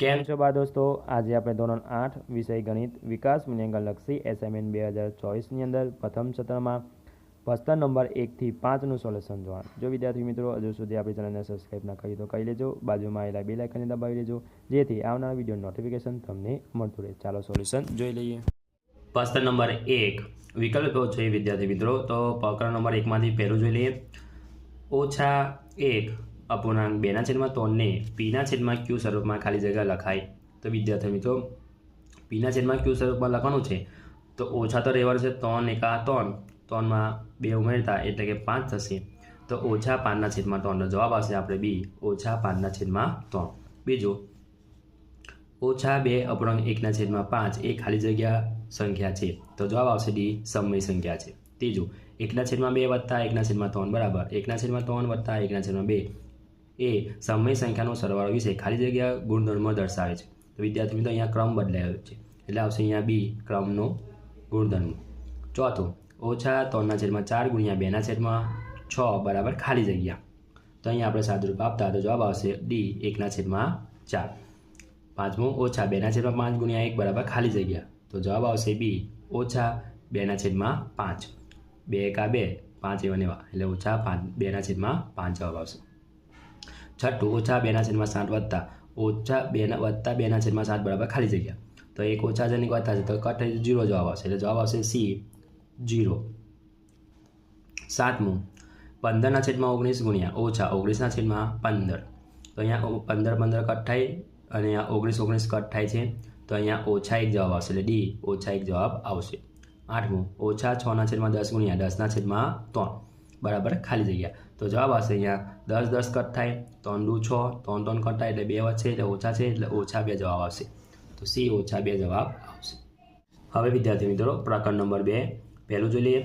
કેમ છો બા દોસ્તો? આજે આપણે ધોરણ 8 વિષય ગણિત વિકાસ મૂલ્યાંકનલક્ષી એસાઇનમેન્ટ 2024ની અંદર પ્રથમ સત્રમાં પ્રશ્ન નંબર 1 થી 5નું સોલ્યુશન જોવાનું. જો વિદ્યાર્થી મિત્રો હજુ સુધી આપણી ચેનલને સબસ્ક્રાઇબ ના કરી તો કરી લેજો. બાજુમાં આવેલા બેલ આઇકનને દબાવી લેજો, જેથી આવનારા વિડીયો નોટિફિકેશન તમને મળતું રહે. ચાલો સોલ્યુશન જોઈ લઈએ. પ્રશ્ન નંબર 1 વિકલ્પો છે વિદ્યાર્થી મિત્રો. તો પ્રકરણ નંબર 1 માંથી પહેલું જોઈ લઈએ. -1 અપૂર્ણાંક 2/3 ને p/q સ્વરૂપમાં ખાલી જગ્યા લખાય. તો વિદ્યાર્થી મિત્રો p/q સ્વરૂપમાં લખવાનું છે તો ઓછા તો રહેવાનું છે. 3 એકા 3, 3માં 2 ઉમેરતા એટલે કે 5 થશે. તો -5/3 નો જવાબ આવશે આપણે બી, -5/3. બીજું -2 અપૂર્ણાંક 1/5 એ ખાલી જગ્યા સંખ્યા છે. તો જવાબ આવશે ડી, સમય સંખ્યા છે. ત્રીજું 1/2 વત્તા 1/3 બરાબર 1/3 વત્તા 1/2 એ સમય સંખ્યાનો સરવાળો વિશે ખાલી જગ્યા ગુણધર્મો દર્શાવે છે. તો વિદ્યાર્થી મિત્રો અહીંયા ક્રમ બદલાયો છે એટલે આવશે અહીંયા બી, ક્રમનો ગુણધર્મ. ચોથું -3/4 ગુણ્યા 2/6 બરાબર ખાલી જગ્યા. તો અહીંયા આપણે સાદુરૂપ આપતા તો જવાબ આવશે ડી, 1/4. પાંચમું -2/5 ગુણ્યા 1 બરાબર ખાલી જગ્યા. તો જવાબ આવશે બી, -2/5. 2 એકા 2, 5 એવા નેવા એટલે -2/5 જવાબ આવશે. છઠ્ઠું -2/7 વત્તા -2/7 બરાબર ખાલી જગ્યા. તો એક ઓછા છે ને એક વધતા છે તો કટ થઈ 0 જવાબ આવશે એટલે જવાબ આવશે સી, 0. સાતમું 15/19 ગુણ્યા -19/15. તો અહીંયા 15 કટ થાય અને અહીંયા 19 કટ થાય છે તો અહીંયા -1 જવાબ આવશે એટલે ડી, -1 જવાબ આવશે. આઠમું -6/10 ગુણ્યા 10/3 બરાબર ખાલી જગ્યા. તો જવાબ આવશે અહીંયા 10 કટ થાય, 3 દુ 6, 3 કટ થાય એટલે 2 વધશે એટલે ઓછા છે એટલે -2 જવાબ આવશે. તો સી, -2 જવાબ આવશે. હવે વિદ્યાર્થી મિત્રો પ્રકરણ નંબર 2 પહેલું જોઈ લઈએ.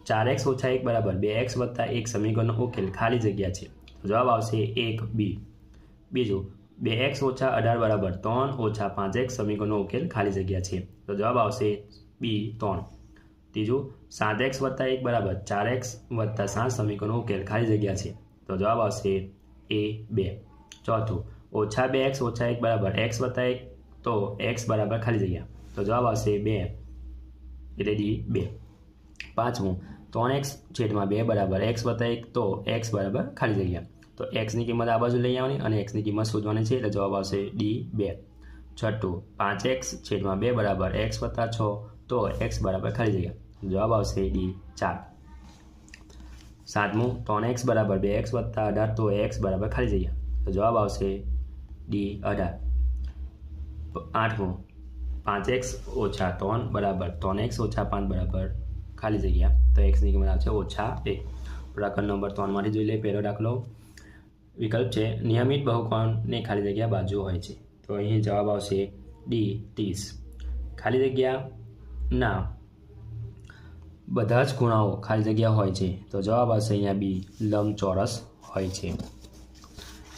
4x - 1 બરાબર 2x + 1 સમીકરણનો ઉકેલ ખાલી જગ્યા છે. તો જવાબ આવશે 1 બી. બીજું 2x - 18 બરાબર 3 - 5x સમીકરણનો ઉકેલ ખાલી જગ્યા છે. તો જવાબ આવશે બી, 3. ત્રીજું 7x + 1 બરાબર 4x + 7 સમીકરણનો ઉકેલ ખાલી જગ્યા છે. તો જવાબ આવશે એ, 2. ચોથું -2x - 1 બરાબર x + 1 તો x બરાબર ખાલી જગ્યા. તો જવાબ આવશે 2 એટલે ડી, 2. પાંચમું 3x/2 બરાબર x + 1 તો x બરાબર ખાલી જગ્યા. તો x ની કિંમત આ બાજુ લઈ આવવાની અને x ની કિંમત શોધવાની છે એટલે જવાબ આવશે ડી, 2. છઠ્ઠું 5x/2 બરાબર x + 6 તો x બરાબર ખાલી જગ્યા. જવાબ આવશે ડી, 4. સાતમું 3x બરાબર 2x + 18 તો x બરાબર ખાલી જગ્યા. તો જવાબ આવશે ડી, 18. આઠમું 5x - 3 બરાબર 3x - 5 બરાબર ખાલી જગ્યા. તો x ની કિંમત આવશે -1. પ્રકરણ નંબર 3 માંથી જોઈ લઈએ. પહેલો દાખલો વિકલ્પ છે નિયમિત બહુકોણની ખાલી જગ્યા બાજુ હોય છે. તો અહીં જવાબ આવશે ડી, 30. ખાલી જગ્યાના બધા જ ખૂણાઓ ખાલી જગ્યા હોય છે. તો જવાબ આવશે અહીંયા બી, લંબચોરસ હોય છે.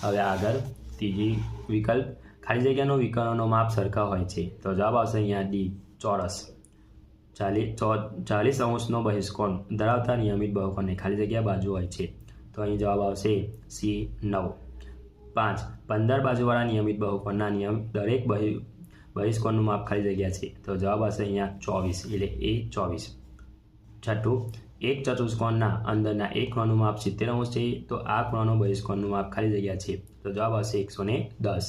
હવે આગળ ત્રીજી વિકલ્પ ખાલી જગ્યાનો વિકર્ણનો માપ સરખા હોય છે. તો જવાબ આવશે અહીંયા ડી, ચોરસ. 40° બહિષ્કોણ ધરાવતા નિયમિત બહુકોણની ખાલી જગ્યા બાજુ હોય છે. તો અહીં જવાબ આવશે સી, 9. 5 15 બાજુવાળા નિયમિત બહુકોણના દરેક બહિષ્કોણનું માપ ખાલી જગ્યા છે. તો જવાબ આવશે અહીંયા 24 એટલે એ, 24. છઠ્ઠું એક ચતુષ્કોણના અંદરના એક ખૂણાનું માપ 70° છે. તો આ ખૂણાનો બહિષ્કોણનું માપ ખાલી જગ્યા છે. તો જવાબ આવશે 110.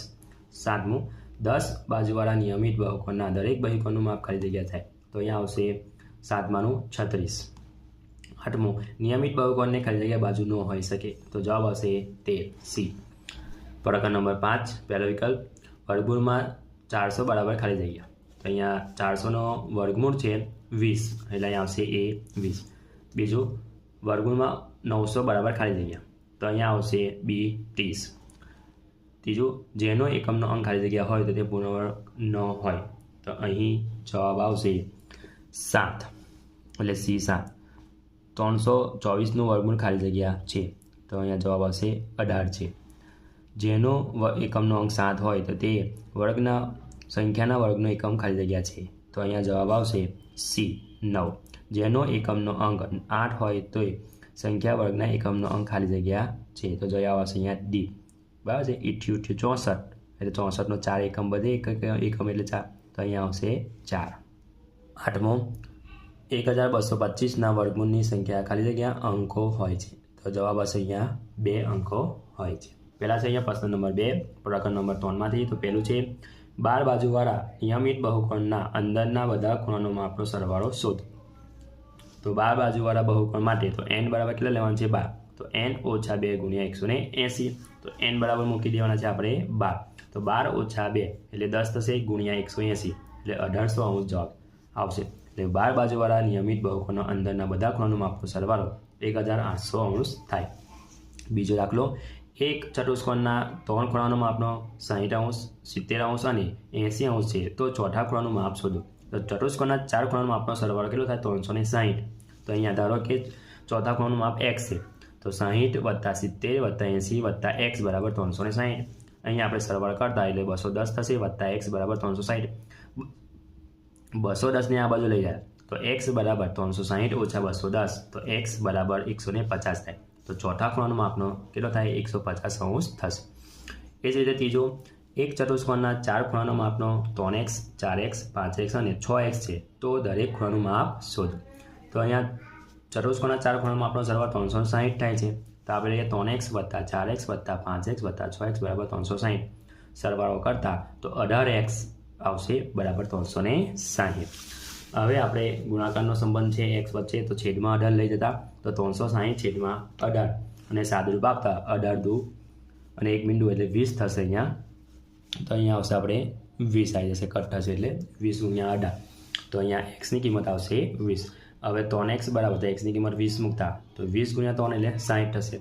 સાતમું 10 બાજુવાળા નિયમિત બહુકોણના દરેક બહિષ્કોણનું માપ ખાલી જગ્યા થાય. તો અહીંયા આવશે સાતમાનું 36. આઠમું નિયમિત બહુકોણને ખાલી જગ્યા બાજુ ન હોઈ શકે. તો જવાબ આવશે 13, સી. પ્રકરણ નંબર 5 પહેલો વિકલ્પ વર્ગમૂળમાં 400 બરાબર ખાલી જગ્યા. તો અહીંયા 400નો વર્ગમૂળ છે 20 એટલે અહીંયા આવશે એ, 20. બીજું વર્ગમૂળમાં 900 બરાબર ખાલી જગ્યા. તો અહીંયા આવશે બી, 30. ત્રીજું જેનો એકમનો અંક ખાલી જગ્યા હોય તો તે પૂર્ણવર્ગ ન હોય. તો અહીં જવાબ આવશે 7 એટલે સી, 7. 324નું વર્ગમૂળ ખાલી જગ્યા છે. તો અહીંયા જવાબ આવશે 18 છે. જેનો એકમનો અંક 7 હોય તો તે વર્ગના સંખ્યાના વર્ગનો એકમ ખાલી જગ્યા છે. તો અહીંયા જવાબ આવશે સી, 9. જેનો એકમનો અંક 8 હોય તો સંખ્યા વર્ગના એકમનો અંક ખાલી જગ્યા છે. તો જવાબ આવશે અહીંયા ડી. બરાબર છે. 88 64 એટલે 64નો 4 એકમ બધે એકમ એટલે 4, તો અહીંયા આવશે 4. 8મો 1225ના વર્ગમૂળની સંખ્યા ખાલી જગ્યા અંકો હોય છે, તો જવાબ હશે અહીંયા 2 અંકો હોય છે. પહેલાં છે અહીંયા પ્રશ્ન નંબર 2 પ્રકરણ નંબર 3માંથી. તો પહેલું છે 12 બાજુવાળા નિયમિત બહુકોણના અંદરના બધા ખૂણાનો માપનો સરવાળો શોધો. તો 12 બાજુવાળા બહુકોણ માટે તો n બરાબર કેટલા લેવાનું છે? 12. તો n - 2 × 180. તો n બરાબર મૂકી દેવાના છે આપણે 12. તો 12 - 2 એટલે 10 થશે, ગુણ્યા 180 એટલે 1800 જવાબ આવશે. એટલે 12 બાજુવાળા નિયમિત બહુકોણના અંદરના બધા ખૂણાનો માપનો સરવાળો 1800 થાય. બીજો દાખલો, એક ચતુષ્કોણના 3 ખૂણાનો માપનો 60°, 70° અને 80° છે, તો ચોથા ખૂણાનું માપ શોધો. તો ચતુષ્કોણના 4 ખૂણાનો માપનો સરવાળો કેટલો થાય? 360. તો અહીંયા ધારો કે ચોથા ખૂણાનું માપ x છે, તો 60 + 70 + 80 + x બરાબર 360. અહીંયા આપણે સરવાળો કરતા એટલે 210 થશે, + x બરાબર 360. 210ને આ બાજુ લઈ જાય તો x બરાબર 360 - 210, તો x બરાબર 150 થાય. તો ચોથા ખૂણાનો માપનો કેટલો થાય? 150° થશે. એ જ રીતે ત્રીજો, એક ચતુષ્કોણના 4 ખૂણાનો માપનો 3x, 4x, 5x અને 6x છે, તો દરેક ખૂણાનું માપ શોધો. તો અહીંયા ચતુષ્કોણના 4 ખૂણાનો માપનો સરવાળો 360 થાય છે, તો આપણે 3x + 4x + 5x + 6x બરાબર 360. સરવાળો કરતા તો 18x આવશે બરાબર 360. હવે આપણે ગુણાકારનો સંબંધ છે x વચ્ચે, તો છેદમાં 18 લઈ જતા તો 360/18 અને સાદુરૂપ આપતા 18 અને 1 બિંદુ એટલે 20 થશે અહીંયા. તો અહીંયા આવશે આપણે 20 આવી જશે, કટ થશે એટલે 20 × 18. તો અહીંયા xની કિંમત આવશે 20. હવે 3x બરાબર, તો xની કિંમત 20 મૂકતા તો 20 × 3 એટલે 60 થશે.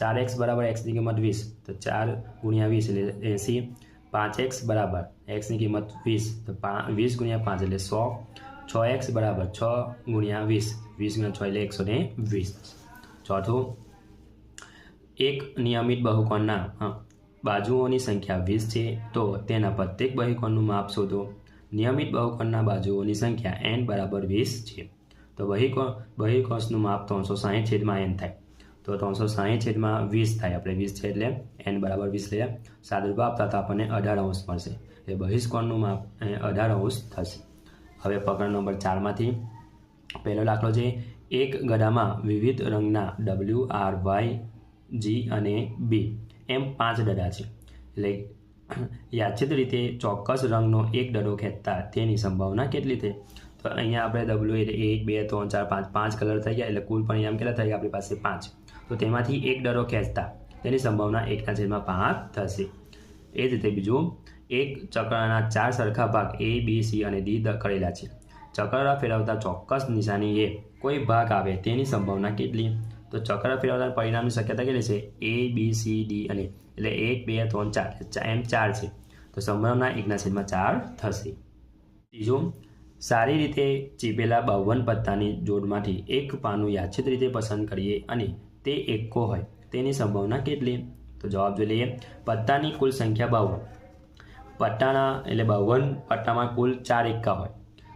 4x બરાબર xની કિંમત 20, તો 4 × 20 એટલે 80. 5x બરાબર xની કિંમત 20, તો 20 × 5 એટલે 100. 6x બરાબર 6 × 20, 20 × 6 એટલે 120. ચોથું, એક નિયમિત બહુકોણના બાજુઓની સંખ્યા 20 છે, તો તેના પ્રત્યેક બહિકોણનું માપ શોધો. નિયમિત બહુકોણના બાજુઓની સંખ્યા n બરાબર 20 છે, તો બહિકોષનું માપ 360/n થાય. તો 360/20 થાય. આપણે 20 છે એટલે n બરાબર 20 લઈએ. સાદુરૂપ આપતા તો આપણને 18° મળશે, એટલે બહિષ્કોણનું માપ 18° થશે. હવે પ્રકરણ નંબર 4માંથી પહેલો દાખલો છે, એક ગધામાં વિવિધ રંગના W, R, Y, G અને B એમ 5 દડા છે. એટલે યાદચ્છિક રીતે ચોક્કસ રંગનો એક દડો ખેંચતા તેની સંભાવના કેટલી છે? તો અહીંયા આપણે W એટલે 1, 2, 3, 4, 5 કલર થઈ ગયા, એટલે કુલ પરિણામ કેટલા થઈ ગયા? આપણી પાસે 5. તો તેમાંથી એક દડો ખેંચતા તેની સંભાવના 1/5 થશે. એ જ રીતે બીજું, એક ચક્રના 4 સરખા ભાગ A, B, C અને D કરેલા છે. ચક્ર ફેરવતા ચોક્કસ નિશાનીએ કોઈ ભાગ આવે તેની સંભાવના કેટલી? તો ચક્ર ફેરવતા પરિણામની શક્યતા કેટલી છે? A, B, C, D અને એટલે 1, 2, 3, 4 એમ 4 છે, તો સંભાવના 1/4 થશે. ત્રીજું, સારી રીતે ચીપેલા 52 પત્તાની જોડમાંથી એક પાનું યાદચ્છિક રીતે પસંદ કરીએ અને તે એકો હોય તેની સંભાવના કેટલી? તો જવાબ જોઈ લઈએ. પત્તાની કુલ સંખ્યા 52, પટ્ટાના એટલે 52 પટ્ટામાં કુલ 4 એક્કા હોય,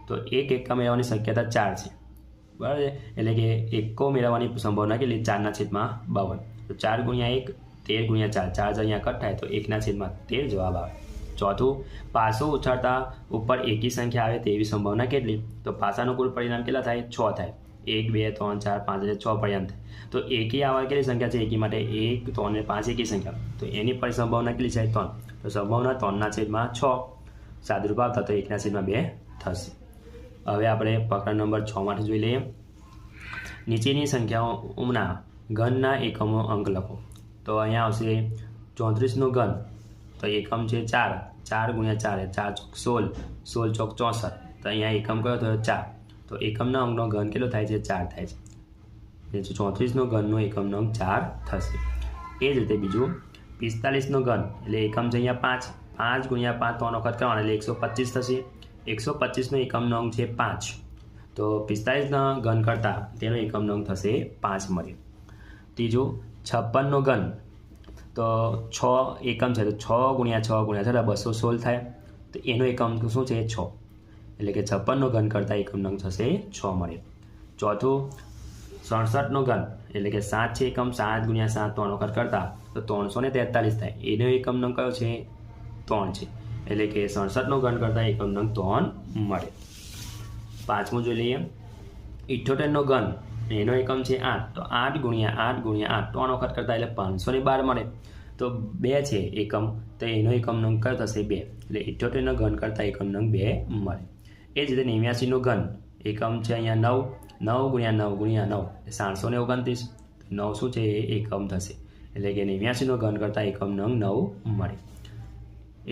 તો એક એક્કા મેળવવાની શક્યતા 4 છે, બરાબર છે. એટલે કે એકો મેળવવાની સંભાવના કેટલી? 4/52. તો 4 × 1 13 × 4, 4 અહીંયા કટ થાય તો 1/13 જવાબ આવે. ચોથું, પાસો ઉછાળતા ઉપર એકી સંખ્યા આવે તેવી સંભાવના કેટલી? તો પાસાનું કુલ પરિણામ કેટલા થાય? 6 થાય. 1, 2, 3, 4, 5 એટલે 6 પરિણામ થાય. તો એકી આવવા કેટલી સંખ્યા છે? એકી માટે 1, 3 અને 5 એકી સંખ્યા, તો એની પર સંભાવના કેટલી છે? 3. તો સંભાવના 3/6. સાદુરૂપ આવતા તો 1/2 થશે. હવે આપણે પ્રકરણ નંબર 6 માટે જોઈ લઈએ. નીચેની સંખ્યાઓના ઘનના એકમો અંક લખો. તો અહીંયા આવશે 34નો ઘન, તો એકમ છે 4, 4 × 4 4 ચોક 16, 16 ચોક 64. તો અહીંયા એકમ કયો થયો? 4. તો એકમના અંકનો ઘન કેટલો થાય છે? 4 થાય છે. એટલે 34નો ઘનનો એકમનો અંક 4 થશે. એ જ રીતે બીજું, 45નો ઘન એટલે એકમ છે અહીંયા 5, 5 × 5 3 વખત કરવાનો એટલે 125 થશે. 125નો એકમનો અંક છે 5, તો 45ના ઘન કરતાં તેનો એકમનો અંક થશે 5 મળે. ત્રીજું, 56નો ઘન, તો 6 એકમ છે, તો 6 × 6 × 6 216 થાય, તો એનો એકમ શું છે? 6. એટલે કે 56નો ઘન કરતાં એકમનો અંક થશે 6 મળે. ચોથું, 67નો ઘન એટલે કે 7 છે એકમ, 7 × 7 3 વખત કરતા તો 343 થાય, એનો એકમનો અંક કયો છે? 3 છે, એટલે કે 67નો ઘન કરતાં એકમ નંગ 3 મળે. પાંચમું જોઈ લઈએ. 78નો ઘન એનો એકમ છે 8, તો 8 ગુણ્યા 8 ગુણ્યા 8 3 વખત કરતાં એટલે 512 મળે. તો 2 છે એકમ, તો એનો એકમ નંગ કયો થશે? 2. એટલે 78નો ઘન કરતાં એકમ નંગ 2 મળે. એ જ રીતે 89નો ઘન એકમ છે અહીંયા 9, 9 ગુણ્યા 9 ગુણ્યા 9 729. 9 શું છે? એ એકમ થશે, એટલે કે 89નો ઘન કરતાં એકમ નંગ 9 મળે.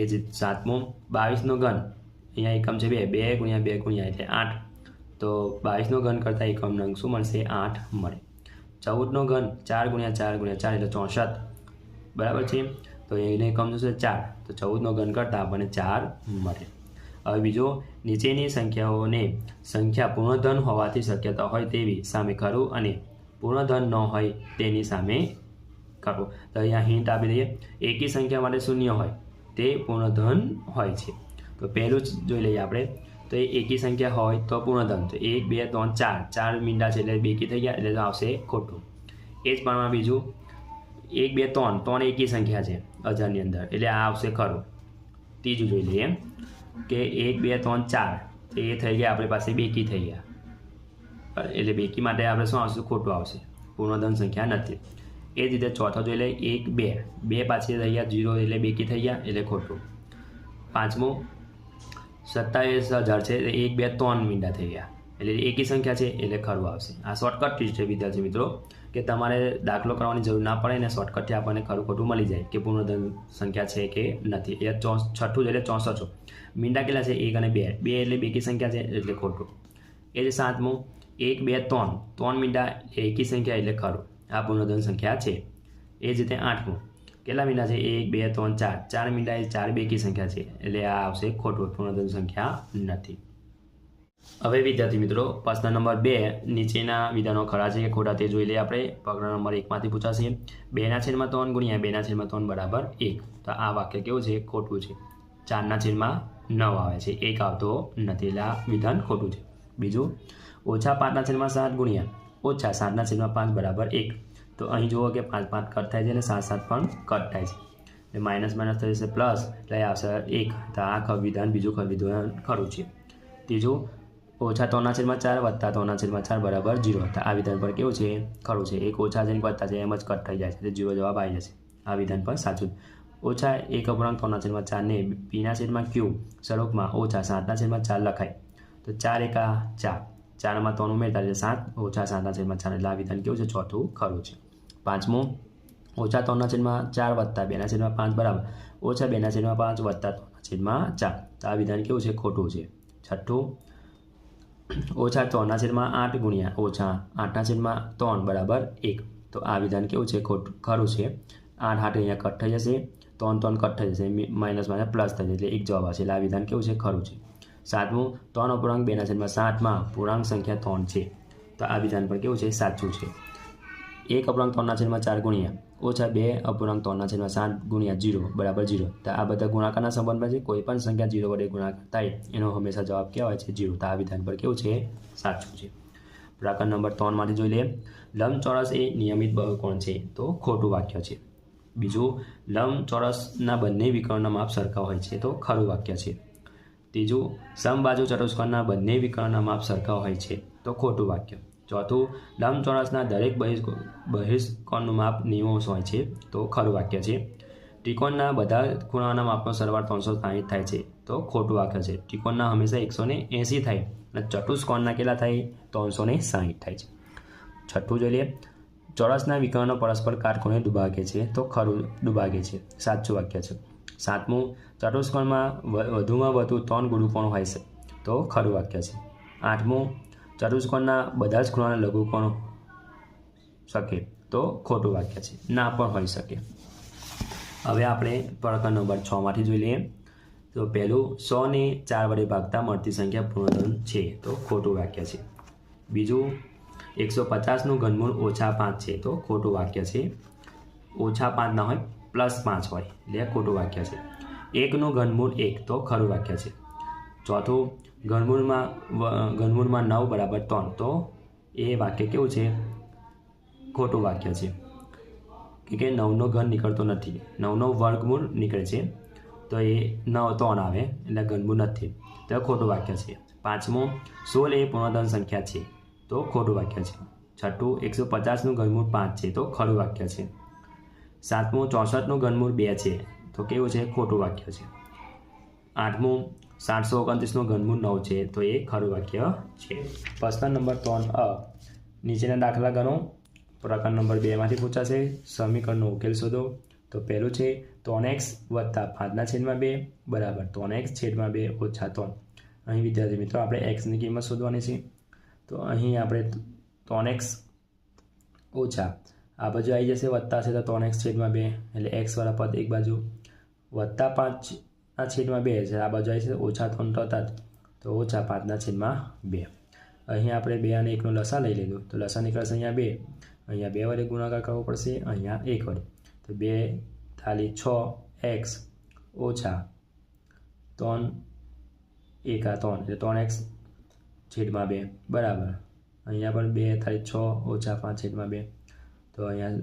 એ જ સાતમું 22નો ઘન અહીંયા એકમ છે 2, 2 ગુણ્યા 2 ગુણ્યા એટલે 8, તો 22નો ઘન કરતાં એકમ નંગ શું મળશે? 8 મળે. 14નો ઘન 4 ગુણ્યા 4 ગુણ્યા 4 એટલે 64, બરાબર છે. તો એનો એકમ શું છે? 4, તો 14નો ઘન કરતાં આપણને 4 મળે. હવે બીજો, નીચેની સંખ્યાઓને સંખ્યા પૂર્ણધન હોવાથી શક્યતા હોય તેવી સામે ખરું અને પૂર્ણધન ન હોય તેની સામે ખરું. તો અહીંયા હિન્ટ આપી દઈએ. એકી સંખ્યા માટે શૂન્ય હોય તે પૂર્ણધન હોય છે. તો પહેલું જ જોઈ લઈએ આપણે. તો એ એકી સંખ્યા હોય તો પૂર્ણધન. તો 1 2 3 4 મીંડા છે એટલે બેકી થઈ ગયા, એટલે આવશે ખોટું. એ જ પ્રમાણે બીજું 1 2 3 એકી સંખ્યા છે હજારની અંદર, એટલે આ આવશે ખરું. ત્રીજું જોઈ લઈએ કે 1 2 3 4 એ થઈ ગયા આપણી પાસે બેકી થઈ ગયા, એટલે બેકી માટે આપણે શું આવશે? ખોટું આવશે, પૂર્ણધન સંખ્યા નથી. એ જ રીતે ચોથો જોઈ લઈએ 1 2 2 પાછી થઈ ગયા 0, એટલે બેકી થઈ ગયા, એટલે ખોટું. પાંચમું 27,000 છે, 1 2 3 મીંડા થઈ ગયા, એટલે એકી સંખ્યા છે એટલે ખરું આવશે. આ શોર્ટકટ ટ્રીક છે વિદ્યાર્થી મિત્રો, કે તમારે દાખલો કરવાની જરૂર ના પડે ને શોર્ટકટથી આપણને ખરું ખોટું મળી જાય કે પૂર્ણધન સંખ્યા છે કે નથી. એ છઠ્ઠું એટલે 64. મીંડા કેટલા છે? 1 અને 2, 2 એટલે બેકી સંખ્યા છે એટલે ખોટું. એ જ સાતમું 1 2 3 મીંડા એકી સંખ્યા એટલે ખરું, આ પૂર્ણધન સંખ્યા છે. એ જ રીતે આઠમું કેટલા મીંડા છે? 1 2 3 4 મીંડા એ 4 બેકી સંખ્યા છે, એટલે આ આવશે ખોટું, પૂર્ણધન સંખ્યા નથી. હવે વિદ્યાર્થી મિત્રો, પ્રશ્ન નંબર 2 નીચેના વિધાનો ખરા છે કે ખોટા તે જોઈ લઈએ આપણે. પ્રકરણ નંબર 1માંથી પૂછાશે 2/3 ગુણ્યા 2/3 બરાબર 1. તો આ વાક્ય કેવું છે? ખોટું છે. 4/9 આવે છે, 1 આવતો નથી, એટલે આ વિધાન ખોટું છે. બીજું -5/7 ગુણ્યા -7/5 બરાબર 1. તો અહીં જુઓ કે 5 5 કટ થાય છે અને 7 7 પણ કટ થાય છે, એટલે માઇનસ માઇનસ થઈ જશે પ્લસ, એટલે આવશે 1. તો આ વિધાન બીજું વિધાન ખરું છે. ત્રીજું -3/4 વત્તા 3/4 બરાબર 0. તો આ વિધાન પર કેવું છે? ખરું છે. 1 ઓછા છે વત્તા છે એમ જ કટ થઈ જાય છે, એટલે 0 જવાબ આવી જશે. આ વિધાન પણ સાચું. -1/3/4 ને p/q સ્વરૂપમાં -7/4 લખાય, તો 4 × 4, 4માં 3 ઉમેરતા એટલે 7, -7/4, એટલે આ વિધાન કેવું છે? ચોથું ખરું છે. પાંચમું -3/4 વત્તા 2/5 બરાબર -2/5 વત્તા 3/4. તો આ વિધાન કેવું છે? ખોટું છે. છઠ્ઠું -3/8 ગુણ્યા -8/3 બરાબર 1. તો આ વિધાન કેવું છે? ખરું છે. 8 8 અહીંયા કટ થઈ જશે, 3 3 કટ થઈ જશે, માઇનસ પ્લસ થઈ જશે, એટલે 1 જવાબ આવશે, એટલે આ વિધાન કેવું છે? ખરું છે. સાતમું 3/2/7 પૂર્ણાંક સંખ્યા 3 છે. તો આ વિધાન પર કેવું છે? સાચું છે. 1/3/4 ગુણ્યા -2/3/7 ગુણ્યા 0 બરાબર 0. તો આ બધા ગુણાકારના સંબંધમાં છે. કોઈ પણ સંખ્યા 0 વડે ગુણાકાર થાય એનો હંમેશા જવાબ કેવો હોય છે? 0. તો આ વિધાન પર કેવું છે? સાચું છે. પ્રકરણ નંબર 3માંથી જોઈ લઈએ. લંબચોરસ એ નિયમિત બહુકોણ છે, તો ખોટું વાક્ય છે. બીજું લંબચોરસના બંને વિકર્ણના માપ સરખા હોય છે, તો ખરું વાક્ય છે. ત્રીજું સમબાજુ ચતુષ્કોણના બંને વિકર્ણના માપ સરખા હોય છે, તો ખોટું વાક્ય. ચોથું લંબચોરસના દરેક બહિષ્કોણનું માપ 90 હોય છે, તો ખરું વાક્ય છે. ત્રિકોણના બધા ખૂણાના માપનો સરવાળો 360 થાય છે, તો ખોટું વાક્ય છે. ત્રિકોણના હંમેશા 180 થાય અને ચતુષ્કોણના કેટલા થાય? 360 થાય છે. છઠ્ઠું જોઈ લઈએ. ચોરસના વિકર્ણો પરસ્પર કાટખૂણે દુભાગે છે, તો ખરું દુભાગે છે, સાચું વાક્ય છે. સાતમું ચતુષ્કોણમાં વધુમાં વધુ 3 ગુણકોણ હોય છે, તો ખરું વાક્ય છે. આઠમું ચતુષ્કોણના બધા જ ખૂણાના લઘુકોણ શકે, તો ખોટું વાક્ય છે, ના પણ હોઈ શકે. હવે આપણે પ્રકરણ નંબર 6માંથી જોઈ લઈએ. તો પહેલું 100 ને 4 વડે ભાગતા મળતી સંખ્યા પૂર્ણધન છે, તો ખોટું વાક્ય છે. બીજું 150નું ઘનમૂળ -5 છે, તો ખોટું વાક્ય છે. -5 ના હોય, +5 હોય, એટલે ખોટું વાક્ય છે. 1નું ઘનમૂળ 1, તો ખરું વાક્ય છે. ચોથું ઘનમૂળમાં 9 બરાબર 3, તો એ વાક્ય કેવું છે? ખોટું વાક્ય છે, કે 9નો ઘન નીકળતો નથી, 9નો વર્ગમૂળ નીકળે છે. તો એ 9 3 આવે એટલે ઘનમૂળ નથી, તો ખોટું વાક્ય છે. પાંચમું 16 એ પૂર્ણધન સંખ્યા છે, તો ખોટું વાક્ય છે. છઠ્ઠું 150નું ઘનમૂળ 5 છે, તો ખરું વાક્ય છે. સાતમું 64નું ઘનમૂળ 2 છે, તો કેવું છે? ખોટું વાક્ય છે. આઠમું 729નું ઘનમૂળ 9 છે, તો એ ખરું વાક્ય છે. પ્રશ્ન નંબર 3 નીચેના દાખલા ગણો. પ્રકરણ નંબર 2માંથી પૂછાશે. સમીકરણનો ઉકેલ શોધો. તો પહેલું છે 3x વત્તા 5/2 બરાબર 3x/2 ઓછા 3. અહીં વિદ્યાર્થી મિત્રો આપણે xની કિંમત શોધવાની છે. તો અહીં આપણે 3x ઓછા આ બાજુ આવી જશે, વત્તા છે તો 3x/2 એટલે x વાળા પદ એક બાજુ, વત્તા 5/2 છે આ બાજુ આવી છે, ઓછા 3 થતા તો ઓછા 5/2. અહીં આપણે 2 અને 1નો લસા લઈ લીધું, તો લસા નીકળશે અહીંયા 2, અહીંયા 2 વડે ગુણાકાર કરવો પડશે, અહીંયા 1 વડે. તો 2 થાલી 6x ઓછા 3 1 3 એટલે 3x/2 બરાબર. અહીંયા પણ 2 થાલી 6 ઓછા 5/2, તો અહીંયા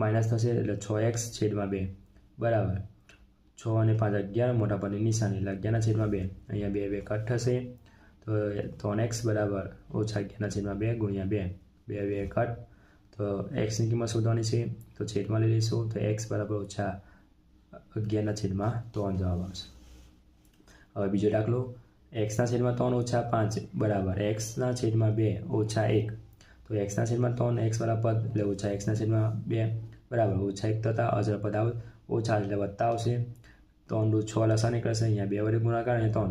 માઇનસ થશે એટલે 6x/2 બરાબર. 6 અને 5 11, મોટા પદની નિશાની એટલે 11/2. અહીંયા 2 2 કટ થશે, તો 3x બરાબર ઓછા 11/2 ગુણ્યા 2, 2 2 કટ. તો xની કિંમત શોધવાની છે, તો છેદમાં લઈ લઈશું, તો x બરાબર ઓછા 11/3 જવાબ આવશે. હવે બીજો દાખલો. x/3 ઓછા 5 બરાબર x/2 ઓછા 1. તો x/3 x વાળા પદ એટલે ઓછા x/2 બરાબર ઓછા 1 થતા અચળ પદ ઓછા એટલે વત્તા આવશે. 3 દુ 6 લસા નીકળશે, અહીંયા 2 વડે ગુણાકાર અને 3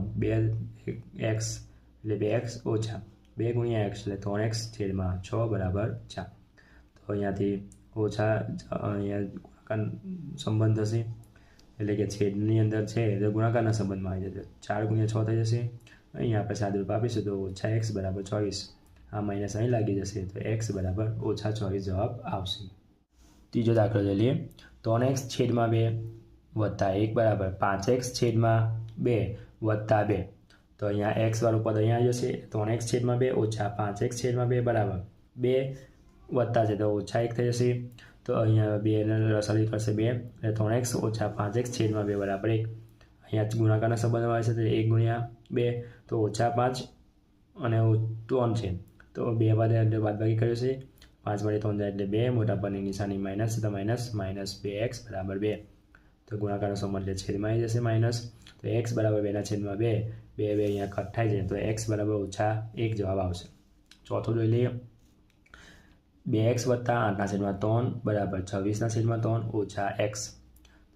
2x એટલે 2x ઓછા 2 ગુણ્યા x એટલે 3x/6 બરાબર 4. તો અહીંયાથી ઓછા અહીંયા ગુણાકાર સંબંધ થશે, એટલે કે છેદની અંદર છે એટલે ગુણાકારના સંબંધમાં આવી જશે. 4 ગુણ્યા 6 થઈ જશે. અહીંયા આપણે સાદુરૂપ આપીશું તો ઓછા x બરાબર 24. આ માઇનસ અહીં લાગી જશે, તો x બરાબર ઓછા 24 જવાબ આવશે. ત્રીજો દાખલો લઈ લઈએ. 3x/2 વત્તા 1 બરાબર 5x/2 વત્તા 2. તો અહીંયા x વાળું પદ અહીંયા આવી જશે, 3x/2 ઓછા 5x/2 બરાબર 2 વત્તા છે તો ઓછા 1 થઈ જશે. તો અહીંયા 2 રસાળી કરશે 2 એટલે 3x ઓછા 5x/2 બરાબર 1. અહીંયા ગુણાકારના સંબંધમાં આવે છે, તો 1 ગુણ્યા 2 તો ઓછા 5 અને 3 છે, તો 2 વડે એટલે બાદબાકી કર્યું છે, 5 વડે 3 જાય એટલે 2, મોટા પદની નિશાની માઇનસ છે તો -2x બરાબર 2. તો ગુણાકારનો સંબંધ એટલે છેદમાં આવી જશે માઇનસ, તો x બરાબર 2/2, 2 અહીંયા કટ થાય છે, તો x બરાબર ઓછા 1 જવાબ આવશે. ચોથું જોઈ લઈએ. 2x વત્તા 8/3 બરાબર 26/3 ઓછા x.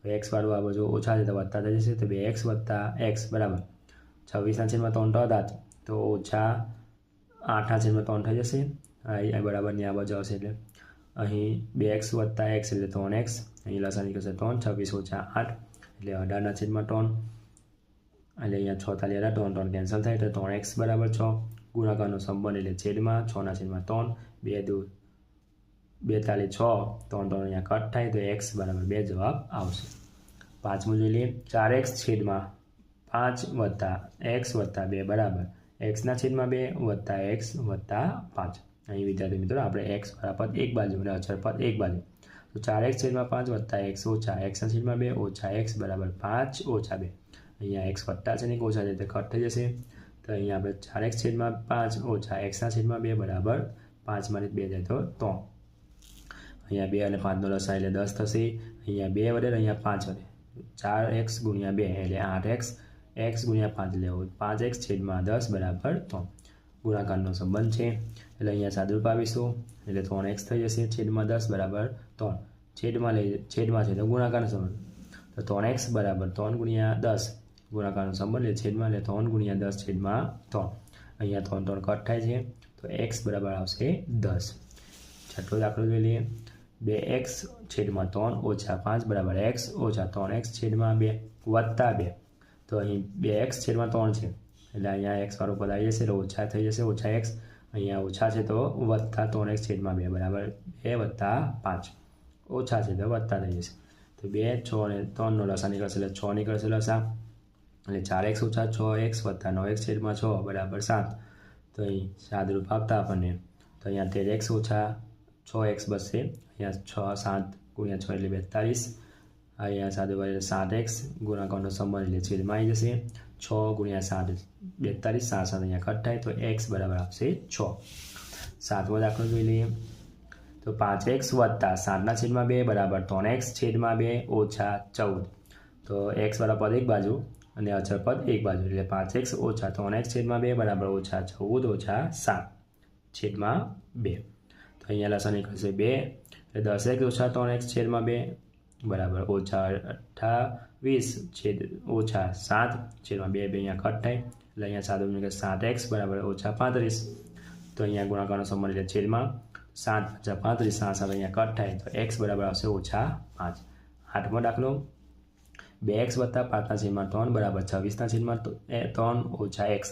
તો x વાળું આ બાજુ ઓછા છે તો વત્તા થઈ જશે, તો 2x વત્તા x બરાબર 26/3 થતા તો ઓછા 8/3 થઈ જશે. આ બરાબરની આ બાજુ આવશે એટલે અહીં 2x વત્તા x એટલે 3x, અહીં લસા નીકળશે 3, 26 ઓછા 8 એટલે 18/3, એટલે અહીંયા 6 તાલી 3 3 કેન્સલ થાય તો 3x બરાબર 6. ગુણાકારનો સંબંધ એટલે છેદમાં 6/3, 2 દુ 2 તાલી 6, 3 3 અહીંયા કટ થાય તો x બરાબર 2 જવાબ આવશે. પાંચમું જોઈ લઈએ. 4x/5 વત્તા x વત્તા 2 બરાબર x/2 વત્તા x વત્તા 5. અહીં વિદ્યાર્થી મિત્રો આપણે x વાળા પદ એક બાજુ અને અચળ પદ એક બાજુ, તો 4x/5 વત્તા x ઓછા x/2 ઓછા x બરાબર 5 ઓછા 2. અહીંયા x વત્તા છે ને ઓછા છે તે કટ થઈ જશે, તો અહીંયા આપણે 4x/5 ઓછા x/2 બરાબર 5 માંથી 2 જાય તો 3. અહીંયા 2 અને 5નો લસા એટલે 10 થશે, અહીંયા 2 વડે અહીંયા 5 વડે 4x ગુણ્યા 2 એટલે 8x, x ગુણ્યા 5 લેવો 5x/10 બરાબર 3. ગુણાકારનો સંબંધ છે એટલે અહીંયા સાદુરૂપ આપીશું એટલે 3x થઈ જશે, છેદમાં 10 બરાબર 3. છેદમાં છે તો ગુણાકારનો સંબંધ, તો 3x બરાબર 3 ગુણ્યા 10 ગુણાકારનો સંબંધ એટલે છેદમાં એટલે 3 ગુણ્યા 10/3. અહીંયા 3 3 કટ થાય છે, તો x બરાબર આવશે 10. છઠ્ઠો દાખલો જોઈ લઈએ. 2x/3 ઓછા 5 બરાબર x ઓછા 3x/2 વત્તા 2. તો અહીં 2x/3 છે એટલે અહીંયા x વાળું પદ આવી જશે એટલે ઓછા થઈ જશે, ઓછા x, અહીંયા ઓછા છે તો વત્તા 3x/2 બરાબર 2 વત્તા 5, ઓછા છે તો વત્તા થઈ જશે, તો 2 6 અને 3નો લસા નીકળશે એટલે 6 નીકળશે લસા, એટલે 4x ઓછા 6x વત્તા 9x/6 બરાબર 7. તો અહીં સાદુરૂપ આપતા આપણને તો અહીંયા 13x ઓછા 6x બચશે, અહીંયા 6 7 ગુણ્યા 6 એટલે 42, અહીંયા સાદું કરીએ 7x ગુણાકારનો સમૂહ એટલે છેદમાં આવી જશે 6 ગુણ્યા 7 42 7 7 અહીંયા કટ થાય તો x બરાબર આવશે 6. 7મો દાખલો જોઈ લઈએ તો 5x વત્તા 7/2 બરાબર 3x છેદમાં 2 ઓછા 14. તો x વાળા પદ એક બાજુ અને અચળ પદ એક બાજુ એટલે 5x ઓછા 3x છેદમાં 2 બરાબર ઓછા 14 ઓછા 7 છેદમાં 2. તો અહીંયા લસા નીકળશે 2 એટલે 10x ઓછા 3x છેદમાં 2 બરાબર ઓછા 28 ઓછા 7 છેદમાં 2 અહીંયા કટ થાય એટલે અહીંયા સાદું નીકળે 7x બરાબર ઓછા 35. તો અહીંયા ગુણાકારનો સમૂહ એટલે છેદમાં 7 + 35 7 7 અહીંયા કટ થાય તો x બરાબર આવશે ઓછા 5. 8મો દાખલો 2x વત્તા 5/3 બરાબર 26/3 ઓછા x.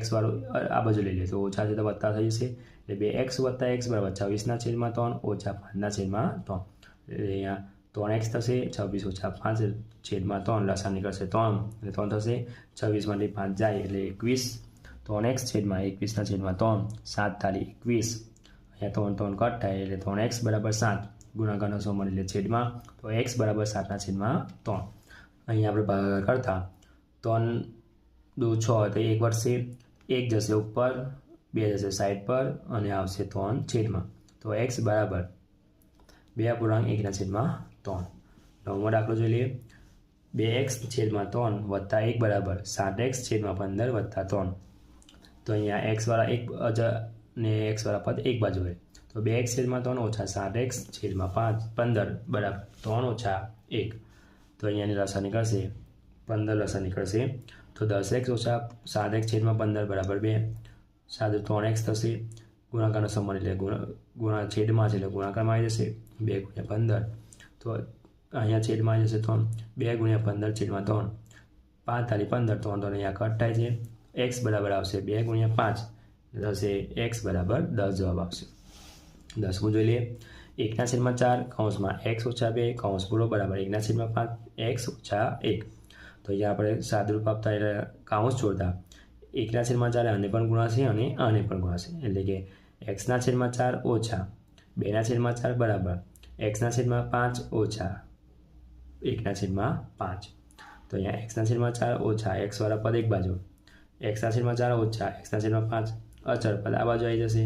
x વાળું આ બાજુ લઈ લે તો ઓછા છે તો વત્તા થઈ જશે એટલે 2x વત્તા x બરાબર 26/3 ઓછા 5/3. અહીંયા 3x થશે 26 ઓછા 5 છેદમાં 3 લસા નીકળશે 3 એટલે 3 થશે 26માંથી 5 જાય એટલે 21 3x છેદમાં 21/3 7 તાલી 21 અહીંયા 3 3 કટ થાય એટલે 3x બરાબર 7 ગુણાકારનો સમૂહ એટલે છેદમાં તો x બરાબર 7/3. અહીંયા આપણે ભાગાકાર કરતા 3 દુ 6 તો 1 વધશે 1 જશે ઉપર 2 જશે સાઈડ પર અને આવશે 3 છેદમાં તો x બરાબર 2.1/3. 9મો દાખલો જોઈ લઈએ 2x છેદમાં 3 વત્તા 1 બરાબર 7x છેદમાં 15 વત્તા 3. તો અહીંયા x વાળા એક ને x વાળા પદ એક બાજુ હોય તો 2x છેદમાં 3 ઓછા 7x છેદમાં 15 બરાબર 3 ઓછા 1. તો અહીંયાની લસા નીકળશે 15 લસા નીકળશે તો 10x ઓછા 7x છેદમાં 15 બરાબર 2 સાદું 3x થશે ગુણાકારનો સમૂહ એટલે છેદમાં છે એટલે ગુણાકારમાં આવી જશે 2 ગુણ્યા 15 તો અહીંયા છેદમાં આવી જશે 3 2 ગુણ્યા 15 છેદમાં 3 5 તાલી 15 3 તો અહીંયા કટ થાય છે x બરાબર આવશે 2 ગુણ્યા 5 થશે x બરાબર 10 જવાબ આવશે. 10મું જોઈ લઈએ 1/4 કૌંસમાં x ઓછા 2 કૌંસ પૂરો બરાબર 1/5 x ઓછા 1. તો અહીંયા આપણે સાદુરૂપ આપતા એટલે કૌંસ જોડતા 1/4 આને પણ ગુણાશે અને આને પણ ગુણાશે એટલે કે x/4 ઓછા 2/4 બરાબર x/5 ઓછા 1/5. તો અહીંયા x/4 ઓછા x વાળા પદ એક બાજુ x/4 ઓછા x/5 અચળ પદ આ બાજુ આવી જશે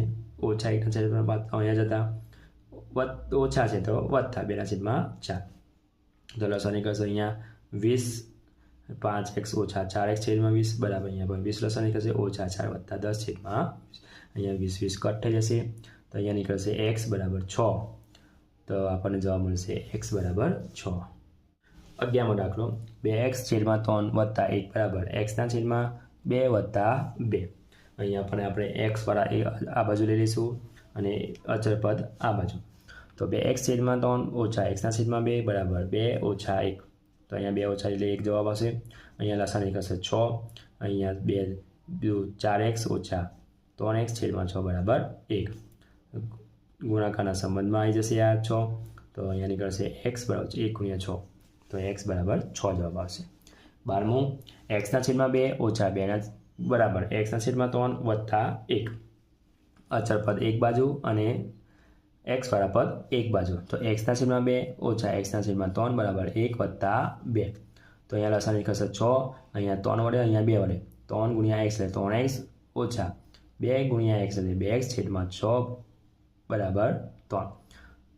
ઓછા 1/5 અહીંયા જતા ઓછા છે તો વત્તા 2/4. તો લસા નીકળશે અહીંયા 20 5x ઓછા 4x છેદમાં 20 બરાબર અહીંયા પણ 20 લસા નીકળશે ઓછા 4 વત્તા 10 છેદમાં અહીંયા 20 કટ થઈ જશે તો અહીંયા નીકળશે x બરાબર 6. તો આપણને જવાબ મળશે x બરાબર 6. 11મો દાખલો 2x છેદમાં 3 વત્તા 1 બરાબર x/2 વત્તા 2. અહીંયા પણ આપણે x વાળા આ બાજુ લઈ લઈશું અને અચળ પદ આ બાજુ તો 2x છેદમાં 3 ઓછા x/2 બરાબર 2 ઓછા 1. તો અહીંયા 2 ઓછા એટલે 1 જવાબ આવશે. અહીંયા લસા નીકળશે 6 અહીંયા 2 4x ઓછા 3x છેદમાં 6 બરાબર 1. ગુણાકારના સંબંધમાં આવી જશે આ 6 તો અહીંયા નીકળશે x બરાબર 1 ગુણ્યા 6 તો x બરાબર 6 જવાબ આવશે. 12મું x/2 ઓછા 2 બરાબર x/3 વત્તા 1 અચળ પદ એક બાજુ અને x વાળા પદ એક બાજુ તો x/2 ઓછા x/3 બરાબર 1 વત્તા 2. તો અહીંયા લસા નીકળશે 6 અહીંયા 3 વડે અહીંયા 2 વડે 3 ગુણ્યા x એટલે 3x ઓછા 2 ગુણ્યા x એટલે 2x છેદમાં 6 બરાબર 3.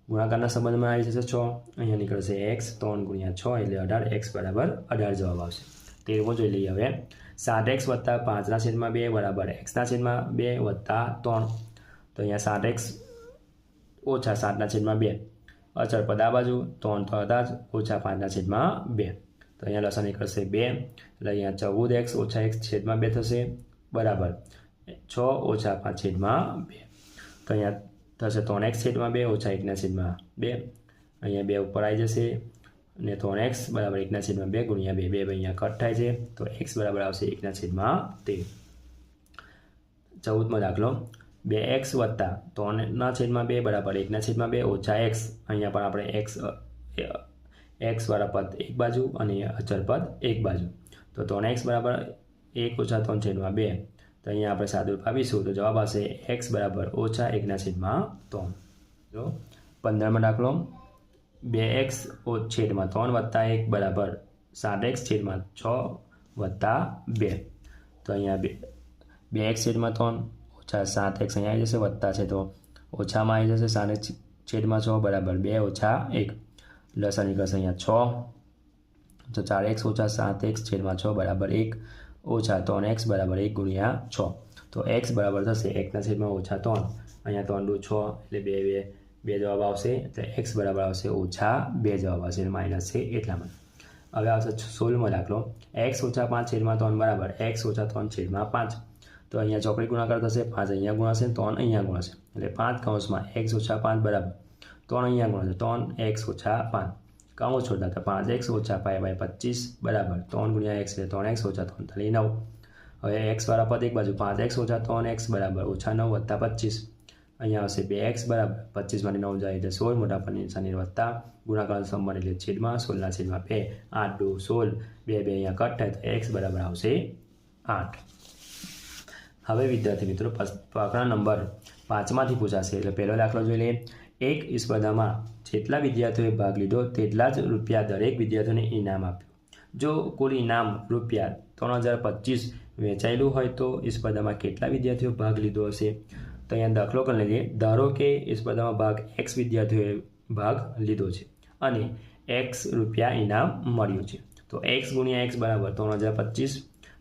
ગુણાકારના સંબંધમાં આવી જશે 6 અહીંયા નીકળશે x 3 ગુણ્યા 6 એટલે 18 x બરાબર 18 જવાબ આવશે. 13મો જોઈ લઈએ હવે 7x વત્તા 5/2 બરાબર x/2 વત્તા 3. તો અહીંયા 7x ઓછા 7/2 અચળ પદ આ બાજુ 3 તો હતા જ ઓછા 5/2. તો અહીંયા લસા નીકળશે 2 એટલે અહીંયા 14x ઓછા x છેદમાં 2 થશે બરાબર 6 ઓછા 5 છેદમાં 2. તો અહીંયા થશે 3x છેદમાં 2 ઓછા 1/2 અહીંયા 2 ઉપર આવી જશે અને 3x બરાબર 1/2 ગુણ્યા 2 અહીંયા કટ થાય છે તો x બરાબર આવશે 1/13. 14મો દાખલો 2x વત્તા 3/2 બરાબર 1/2 ઓછા x. અહીંયા પણ આપણે x વાળા પદ એક બાજુ અને અચળ પદ એક બાજુ તો 3x બરાબર 1 ઓછા 3/2. તો અહીંયા આપણે સાદુરૂપ આપીશું તો જવાબ આવશે x બરાબર ઓછા 1/3. જો 15મો દાખલો 2x છેદમાં 3 વત્તા 1 બરાબર 7x છેદમાં 6 વત્તા 2. તો અહીંયા 2x છેદમાં 3 ઓછા 7x અહીંયા આવી જશે, વત્તા છે તો ઓછામાં આવી જશે 7x છેદમાં 6 બરાબર 2 ઓછા 1. લસા નીકળશે અહીંયા 6. તો 4x ઓછા 7x છેદમાં 6 બરાબર 1 ઓછા 3x બરાબર 1 ગુણ્યા 6. તો x બરાબર થશે 1ના છેદમાં ઓછા 3, અહીંયા 3 દુ 6 એટલે 2 જવાબ આવશે. તો x બરાબર આવશે ઓછા 2 જવાબ આવશે, માઇનસ છે એટલામાં. હવે આવશે 16મો દાખલો. x ઓછા 5 છેદમાં 3 બરાબર x ઓછા 3 છેદમાં 5. તો અહીંયા ચોકડી ગુણાકાર થશે, 5 અહીંયા ગુણાશે, 3 અહીંયા ગુણાશે, એટલે 5 કૌંસમાં x ઓછા 5 બરાબર 3 અહીંયા ગુણાશે, 3x ઓછા 5 કૌંસ છોડતા. તો 5x ઓછા 5/25 બરાબર 3 ગુણ્યા x એટલે 3x ઓછા 3 તાલી 9. હવે x વાળા પદ એક બાજુ, 5x ઓછા 3x બરાબર ઓછા 9 વત્તા 25. અહીંયા આવશે 2x બરાબર 25 માંથી 9 જાય એટલે 16, મોટા પદની નિશાની વત્તા, ગુણાકાર સંબંધ એટલે છેદમાં 16ના છેદમાં 2, 8 દુ 16, 2 અહીંયા કટ થાય તો x બરાબર આવશે 8. હવે વિદ્યાર્થી મિત્રો પ્રકરણ નંબર 5માંથી પૂછાશે. એટલે પહેલો દાખલો જોઈ લઈએ. એક સ્પર્ધામાં જેટલા વિદ્યાર્થીઓએ ભાગ લીધો તેટલા જ રૂપિયા દરેક વિદ્યાર્થીઓને ઇનામ આપ્યું. જો કુલ ઇનામ રૂપિયા 3025 વેચાયેલું હોય તો સ્પર્ધામાં કેટલા વિદ્યાર્થીઓ ભાગ લીધો હશે? તો અહીંયા દાખલો કરી લઈએ. ધારો કે સ્પર્ધામાં x વિદ્યાર્થીઓએ ભાગ લીધો છે અને x રૂપિયા ઇનામ મળ્યું છે. તો x ગુણ્યા x બરાબર 3025.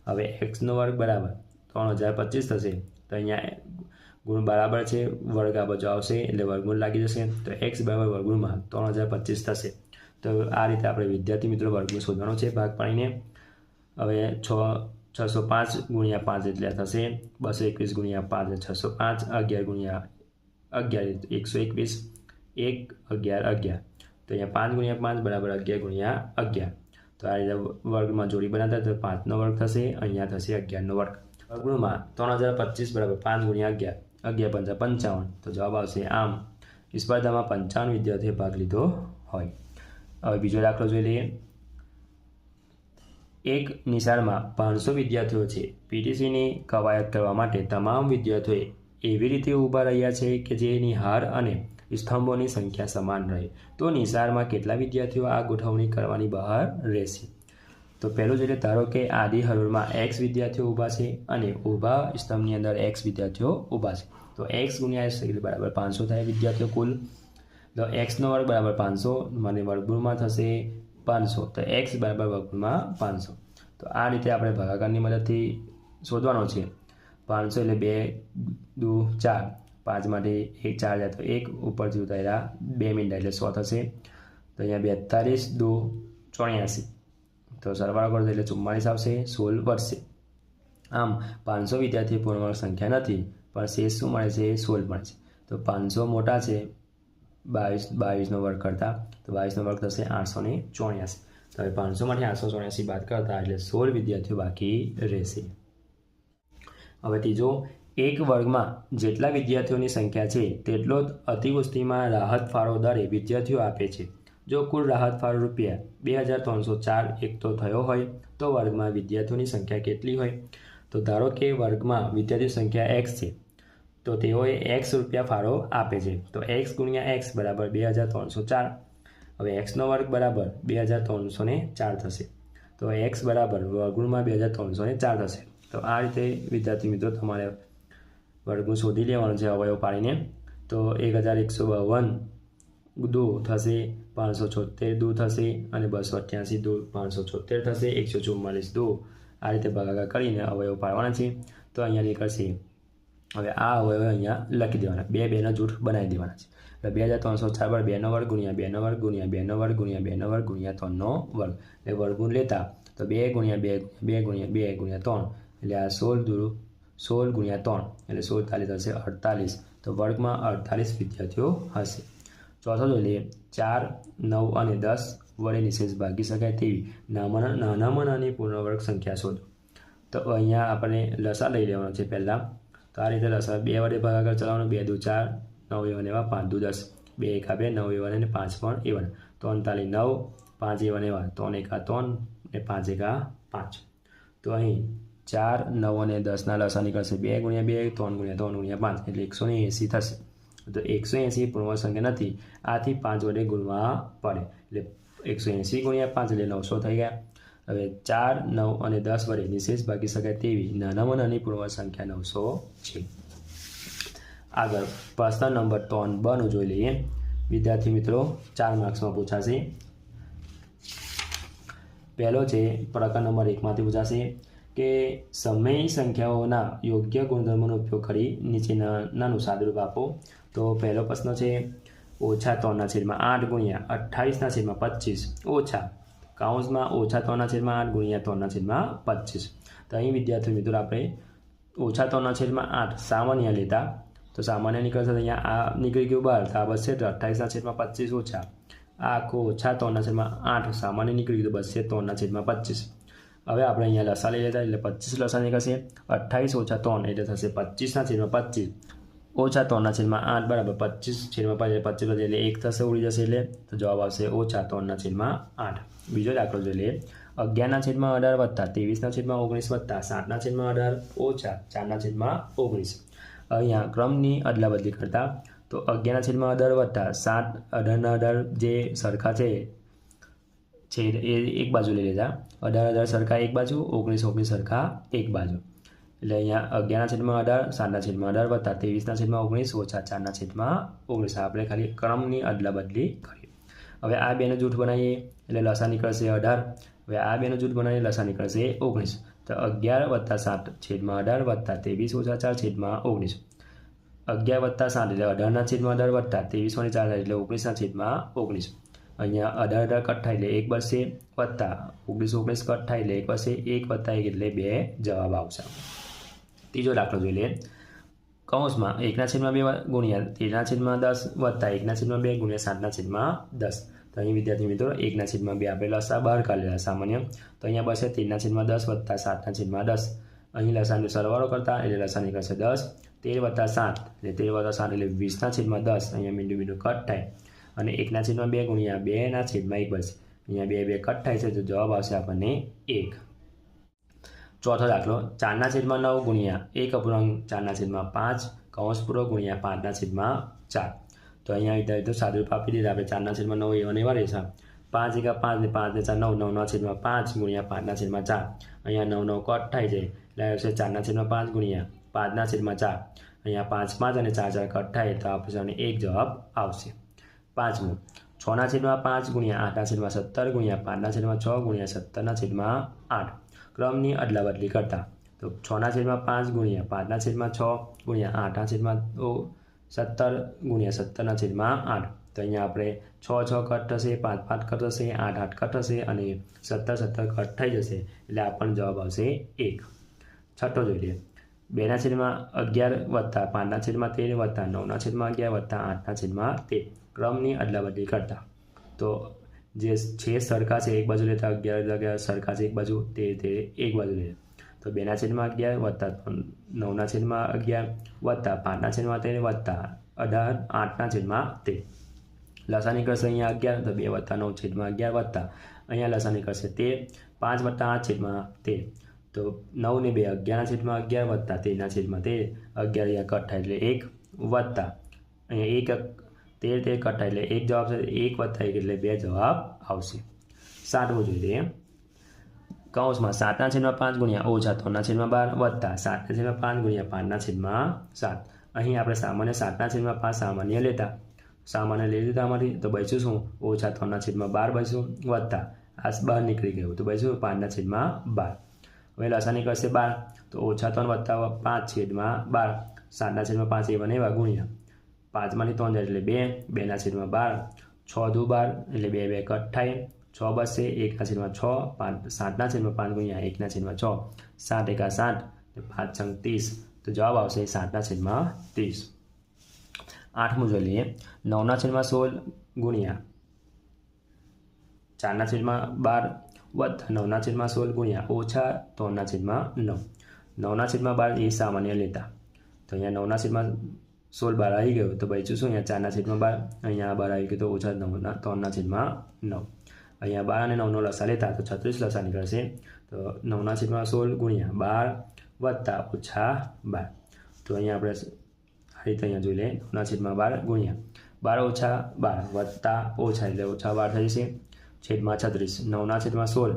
હવે xનો વર્ગ બરાબર 3025 થશે. તો અહીંયા ગુણ બરાબર છે, વર્ગ આ બાજુ આવશે એટલે વર્ગમૂળ લાગી જશે. તો x બરાબર વર્ગમૂળમાં 3025 થશે. તો આ રીતે આપણે વિદ્યાર્થી મિત્રો વર્ગમૂળ શોધવાનો છે ભાગ પાડીને. હવે 605 ગુણ્યા 5 એટલે થશે 221 ગુણ્યા 5 એટલે 605, 11 ગુણ્યા 11 121, 1 11 11. તો અહીંયા 5 ગુણ્યા 5 બરાબર 11 ગુણ્યા 11. તો આ રીતે વર્ગમાં જોડી બનાવતા તો 5નો વર્ગ થશે, અહીંયા થશે 11નો વર્ગ. વર્ગમૂળમાં 3025 બરાબર 5 ગુણ્યા 11, 11 × 55. તો જવાબ આવશે. આમ સ્પર્ધામાં 55 વિદ્યાર્થીઓએ ભાગ લીધો હોય. હવે બીજો દાખલો જોઈ લઈએ. એક નિશાળમાં 500 વિદ્યાર્થીઓ છે. પીટીસીની કવાયત કરવા માટે તમામ વિદ્યાર્થીઓએ એવી રીતે ઊભા રહ્યા છે કે જેની હાર અને સ્તંભોની સંખ્યા સમાન રહે. તો નિશાળમાં કેટલા વિદ્યાર્થીઓ આ ગોઠવણી કરવાની બહાર રહેશે? તો પહેલું જોઈએ. ધારો કે આડી હરોળમાં x વિદ્યાર્થીઓ ઊભા છે અને ઊભા સ્તંભની અંદર x વિદ્યાર્થીઓ ઊભા છે. તો x ગુણ્યા x બરાબર 500 થાય વિદ્યાર્થીઓ કુલ. તો xનો વર્ગ બરાબર 500 મને વર્ગમૂળમાં થશે 500. તો x બરાબર વર્ગમૂળમાં 500. તો આ રીતે આપણે ભાગાકારની મદદથી શોધવાનો છે. 500 એટલે 2 દુ 4, 5 માટે 1 4 જાય તો 1 ઉપરથી ઉતાર્યા 2 મીંડા એટલે 100 થશે. તો અહીંયા 42 દુ 84. તો સરવાળો કરો એટલે 44 આવશે, 16 વધશે. આમ 500 વિદ્યાર્થી પૂર્ણવર્ગ સંખ્યા નથી, પણ શેષ શું મળે છે? 16 મળે છે. તો 500 મોટા છે 22નો વર્ગ કરતાં, તો 22નો વર્ગ થશે 884. તો હવે 500માંથી 884 બાદ કરતા એટલે 16 વિદ્યાર્થીઓ બાકી રહેશે. હવે ત્રીજો, એક વર્ગમાં જેટલા વિદ્યાર્થીઓની સંખ્યા છે તેટલો જ અતિવૃષ્ટિમાં રાહત ફાળો દરે વિદ્યાર્થીઓ આપે છે. જો કુલ રાહત ફાળો રૂપિયા 2304 એકઠો થયો હોય તો વર્ગમાં વિદ્યાર્થીઓની સંખ્યા કેટલી હોય? તો ધારો કે વર્ગમાં વિદ્યાર્થીઓ સંખ્યા x છે તો તેઓએ x રૂપિયા ફાળો આપે છે. તો x ગુણ્યા x બરાબર 2304. હવે xનો વર્ગ બરાબર 2304 થશે. તો x બરાબર વર્ગમૂળમાં 2304 થશે. તો આ રીતે વિદ્યાર્થી મિત્રો તમારે વર્ગમૂળ શોધી લેવાનું છે અવયવ પાડીને. તો 1152 દુ થશે, 576 દુ થશે અને 288 દુ 576 થશે, 144 દુ. આ રીતે ભાગાકાર કરીને અવયવ પાડવાના છે. તો અહીંયા નીકળશે. હવે આ અવયવ અહીંયા લખી દેવાના, 2 2ના જૂથ બનાવી દેવાના છે. એટલે 2304 પર 2નો વર્ગ ગુણ્યા 2નો વર્ગ ગુણ્યા 2નો વર્ગ ગુણ્યા 2નો વર્ગ ગુણ્યા 3નો વર્ગ. એટલે વર્ગમૂળ લેતા તો 2 ગુણ્યા 2 ગુણ્યા 2 ગુણ્યા 3 એટલે આ 16 ગુણ્યા 3 એટલે 16 તાલી થશે 48. તો વર્ગમાં 48 વિદ્યાર્થીઓ હશે. ચોથો જોઈ લઈએ. 4, 9 અને 10 વડે નિશેષ ભાગી શકાય તેવી નાનામાં નાની પૂર્ણવર્ગ સંખ્યા શોધો. તો અહીંયા આપણે લસા લઈ લેવાનો છે પહેલાં. તો આ રીતે લસા 2 વડે ભાગાકાર ચલાવવાનો. 2 દુ 4, 9 એવન એવા, 5 દુ 10, 2 એકા 2, 9 એવન અને 5 પણ એવન, 3 તાલી 9, 5 એવન એવા, 3 એકા 3 ને 5 એકા 5. તો અહીં 4, 9 અને 10ના લસા નીકળશે 2 ગુણ્યા 2, 3 ગુણ્યા 3 ગુણ્યા 5 એટલે 180 થશે. તો 180 પૂર્ણાંક સંખ્યા નથી, આથી 5 વડે ગુણવા પડે, એટલે 180 ગુણ્યા 5 એટલે 900 થઈ ગયા. હવે 4, 9 અને 10 વડે નિશેષ ભાગી શકાય તેવી નાનામાં નાની પૂર્ણાંક સંખ્યા 900 છે. આગળ પ્રશ્ન નંબર 3 નું જોઈ લઈએ. વિદ્યાર્થી મિત્રો 4 માર્ક્સમાં પૂછાશે. પહેલો છે પ્રકરણ નંબર 1 માંથી પૂછાશે કે સમય સંખ્યાઓના યોગ્ય ગુણધર્મોનો ઉપયોગ કરી નીચેનાનું સાદુરૂપ આપો. તો પહેલો પ્રશ્ન છે -3/8 ગુણ્યા 28/25 ઓછા કૌંસમાં -3/8 ગુણ્યા 3/25. તો અહીં વિદ્યાર્થી મિત્રો આપણે -3/8 સામાન્ય લેતા, તો સામાન્ય નીકળશે તો અહીંયા આ નીકળી ગયું બહાર, તો આ બચશે 28/25 ઓછા આ આખું -3/8 સામાન્ય નીકળી ગયું, તો બચશે 3/25. હવે આપણે અહીંયા લસા લઈ લેતા, એટલે 25 લસા નીકળશે. 28 - 3 એટલે થશે 25/25 ઓછા 3/8 બરાબર 25/5 એટલે 1 થશે, ઉડી જશે, એટલે તો જવાબ આવશે -3/8. બીજો દાખલો જોઈ લઈએ. 11/18 વત્તા 23/19 વત્તા 7/18 ઓછા 4/19. અહીંયા ક્રમની અદલાબદલી કરતા, તો 11/18 વત્તા 7/18 જે સરખા છે એ એક બાજુ લઈ લેતા, 18 સરખા એક બાજુ, 19 સરખા એક બાજુ, એટલે અહીંયા 11/18 7/18 વત્તા 23/19 ઓછા 4/19. આપણે ખાલી ક્રમની અદલાબદલી કરી. હવે આ બેનું જૂથ બનાવીએ એટલે લસા નીકળશે 18. હવે આ બેનું જૂથ બનાવીએ લસા નીકળશે 19. તો 11 + 7/18 વત્તા 23 ઓછા 4/19. 11 + 7 એટલે 18/18 વત્તા 23 એટલે 19/19. અહીંયા 18 કટ થાય એટલે 1 બચશે, વત્તા 19 કટ થાય એટલે 1 બચશે, 1 + 1 એટલે 2 જવાબ આવશે. ત્રીજો દાખલો જોઈ લઈએ. કૌંસમાં 1/2 ગુણ્યા 13/10 વત્તા 1/2 ગુણ્યા 7/10. તો અહીં વિદ્યાર્થી મિત્રો 1/2 આપણે લસા બહાર કાઢેલા સામાન્ય, તો અહીંયા બચશે 13/10 વત્તા 7/10. અહીં લસાનો સરવાળો કરતા એટલે લસા નીકળશે 10. 13 + 7 એટલે 13 + 7 એટલે 20/10. અહીંયા મીંડું કટ થાય અને 1/2 ગુણ્યા 2/1 બચશે. અહીંયા 2 કટ થાય છે, તો જવાબ આવશે આપણને 1. ચોથો દાખલો 4/9 ગુણ્યા 1/4/5 કૌંસ પૂરો ગુણ્યા 5/4. તો અહીંયા વિદ્યાર્થીઓ સાદુરૂપ આપી દીધા આપણે. 4/9 એવા એવા રહેશે. 5 × 5 ને 5 ને 4 9/5 ગુણ્યા 5/4. અહીંયા 9 કટ થાય છે એટલે આવશે 4/5 ગુણ્યા 5/4. અહીંયા 5 5 અને 4 કટ થાય તો આપણને 1 જવાબ આવશે. પાંચમું 6/5 ગુણ્યા 8/17 ગુણ્યા 5/6 ગુણ્યા 17/8. ક્રમની અદલાબદલી કરતા, તો 6/5 ગુણ્યા 5/6 ગુણ્યા 8/17 ગુણ્યા 17/8. તો અહીંયા આપણે 6 કટ થશે, 5 કટ થશે, 8 કટ થશે અને 17 કટ થઈ જશે, એટલે આપણને જવાબ આવશે 1. છઠ્ઠો જોઈ લઈએ. 2/11 વત્તા 5/13 વત્તા 9/11 વત્તા 8/13. ક્રમની અદલાબદલી કરતા, તો જે છે સરખા છે એક બાજુ લેતા, 11 સરખા છે એક બાજુ, 13 એક બાજુ લેતા. તો 2/11 વત્તા 9/11 વત્તા 5/13 વત્તા 8/13. લસા નીકળશે અહીંયા 11, તો 2 + 9/11 વત્તા અહીંયા લસા નીકળશે 13, 5 + 8/13. તો 9 ને 2 11/11 વત્તા 13/13. 11 અહીંયા કટ થાય એટલે 1 વત્તા અહીંયા 1 13 કટ થાય એટલે 1 જવાબ આવશે, 1 + 1 એટલે 2 જવાબ આવશે. સાતમું જોઈ લઈએ. કૌંસમાં 7/5 ગુણ્યા ઓછા 3/12 વત્તા 7/5 ગુણ્યા 5/7. અહીં આપણે સામાન્ય 7/5 સામાન્ય લેતા, સામાન્ય લઈ લીધા આમાંથી, તો બચ્યું શું ઓછા 3/12 બચ્યું વત્તા આ બહાર નીકળી ગયું, તો બચ્યું 5/12. હવે લસા નીકળશે 12, તો ઓછા 3 વત્તા 5/12. 7/5 એવા ને એવા ગુણ્યા 5માંથી 3 જાય એટલે 2, 2/12. 6 દુ 12 એટલે 2 કટ થાય, 6 બચશે, 1/6, 7/5 ગુણ્યા 1/6. 7 × 7 5 × 30. તો જવાબ આવશે 7/30. આઠમું જોઈ લઈએ. 9/16 ગુણ્યા 4/12 વત્તા 9/16 ગુણ્યા ઓછા 3/9. 9/12 એ સામાન્ય લેતા, તો અહીંયા 9/16 બહાર આવી ગયું, તો બચ્યું શું અહીંયા 4/12. અહીંયા બહાર આવી ગયું તો ઓછા 3/9. અહીંયા 12 અને 9નો લસા લેતા તો 36 લસા નીકળશે. તો 9/16 ગુણ્યા 12 વત્તા ઓછા 12. તો અહીંયા આપણે આ રીતે અહીંયા જોઈ લઈએ 9/12 ગુણ્યા 12 - 12 વત્તા ઓછા એટલે ઓછા 12 થઈ જશે છેદમાં 36 9/16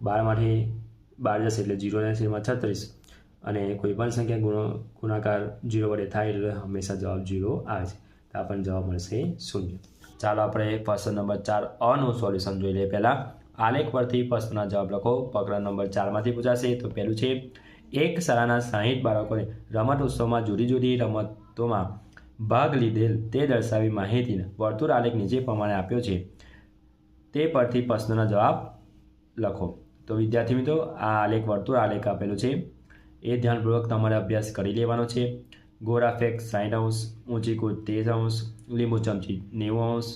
12માંથી 12 જશે એટલે 0/36 અને કોઈ પણ સંખ્યા ગુણાકાર 0 વડે થાય એટલે હંમેશા જવાબ 0 આવે છે તો આપણને જવાબ મળશે 0. ચાલો આપણે પ્રશ્ન નંબર 4 અનું સોલ્યુશન જોઈ લઈએ. પહેલાં આલેખ પરથી પ્રશ્નના જવાબ લખો. પ્રકરણ નંબર 4માંથી પૂછાશે. તો પહેલું છે, એક શાળાના 60 બાળકોને રમત ઉત્સવમાં જુદી જુદી રમતોમાં ભાગ લીધેલ તે દર્શાવી માહિતીને વર્તુળ આલેખ નીચે પ્રમાણે આપ્યો છે. તે પરથી પ્રશ્નના જવાબ લખો. તો વિદ્યાર્થી મિત્રો, આ આલેખ વર્તુળ આલેખ આપેલો છે એ ધ્યાનપૂર્વક તમારે અભ્યાસ કરી લેવાનો છે. ગોળા ફેંક 60°, ઊંચી કૂદ 30°, લીંબુ ચમચી 90°,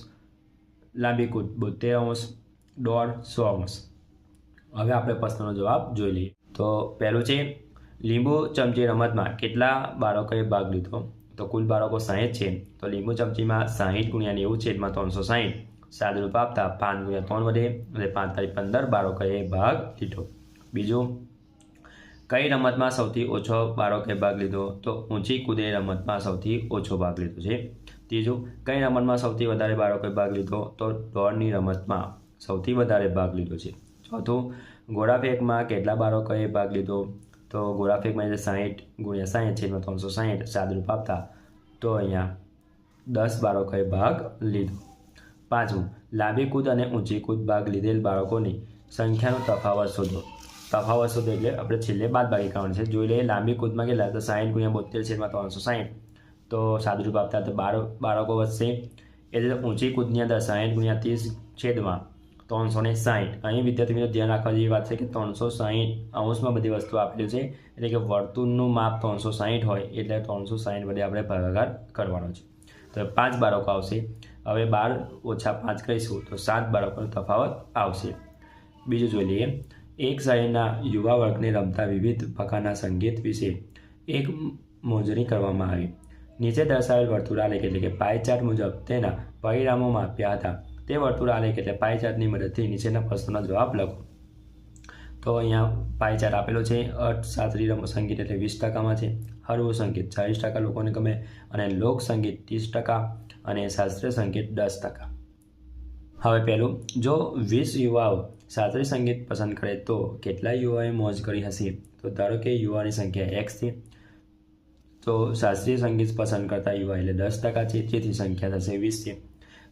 લાંબી કૂદ 72°, દોડ 100°. હવે આપણે પ્રશ્નનો જવાબ જોઈ લઈએ. તો પહેલું છે, લીંબુ ચમચી રમતમાં કેટલા બાળકોએ ભાગ લીધો? તો કુલ બાળકો 60 છે. તો લીંબુ ચમચીમાં 60 × 90 / 360 સાદુરૂપ આપતા 5 × 3 વધે એટલે 5 × 15 બાળકોએ ભાગ લીધો. બીજું, કઈ રમતમાં સૌથી ઓછો બાળકોએ ભાગ લીધો? તો ઊંચી કૂદે રમતમાં સૌથી ઓછો ભાગ લીધો છે. ત્રીજું, કઈ રમતમાં સૌથી વધારે બાળકોએ ભાગ લીધો? તો દોડની રમતમાં સૌથી વધારે ભાગ લીધો છે. ચોથું, ગોળા ફેંકમાં કેટલા બાળકોએ ભાગ લીધો? તો ગોળા ફેંકમાં 60 × 60 / 360 સાદુરૂપ આપતા તો અહીંયા 10 બાળકોએ ભાગ લીધો. પાંચમું, લાંબી કૂદ અને ઊંચી કૂદ ભાગ લીધેલ બાળકોની સંખ્યાનો તફાવત શોધો. તફાવત શોધો એટલે આપણે છેલ્લે બાદબાકી કરવાની છે. જોઈ લઈએ લાંબી કૂદમાં કેટલા? તો 60 × 72 / 360 તો સાદુરૂપ આપતા તો 12 બાળકો વધશે. એટલે ઊંચી કૂદની અંદર 60 × 30 360. અહીં વિદ્યાર્થી મિત્રો ધ્યાન રાખવા જેવી વાત છે કે 360 અંશમાં બધી વસ્તુ આપેલી છે. એટલે કે વર્તુળનું માપ 360 હોય એટલે 360 વડે આપણે ભાગાકાર કરવાનો છે. તો 5 બાળકો આવશે. હવે 12 - 5 કરીશું તો 7 બાળકોનો તફાવત આવશે. બીજું જોઈ લઈએ, એક શહેરના યુવા વર્ગને રમતા વિવિધ પ્રકારના સંગીત વિશે એક મોજણી કરવામાં આવી. નીચે દર્શાવેલ વર્તુળ આલેખ એટલે કે પાઈ ચાર્ટ મુજબ તેના પરિણામો માપ્યા હતા. તે વર્તુળ આલેખ એટલે પાઈ ચાર્ટની મદદથી નીચેના પ્રશ્નોના જવાબ લખો. તો અહીંયા પાઈ ચાર્ટ આપેલો છે. અર્થશાસ્ત્રી સંગીત એટલે 20%માં છે. હળવું સંગીત 40% લોકોને ગમે અને લોક સંગીત 30% અને શાસ્ત્રીય સંગીત 10%. હવે પહેલું, જો 20 યુવાઓ શાસ્ત્રીય સંગીત પસંદ કરે તો કેટલા યુવાઓએ મોજ કરી હશે? તો ધારો કે યુવાની સંખ્યા x છે તો શાસ્ત્રીય સંગીત પસંદ કરતા યુવા એટલે 10% છે, જેથી સંખ્યા થશે 20 છે.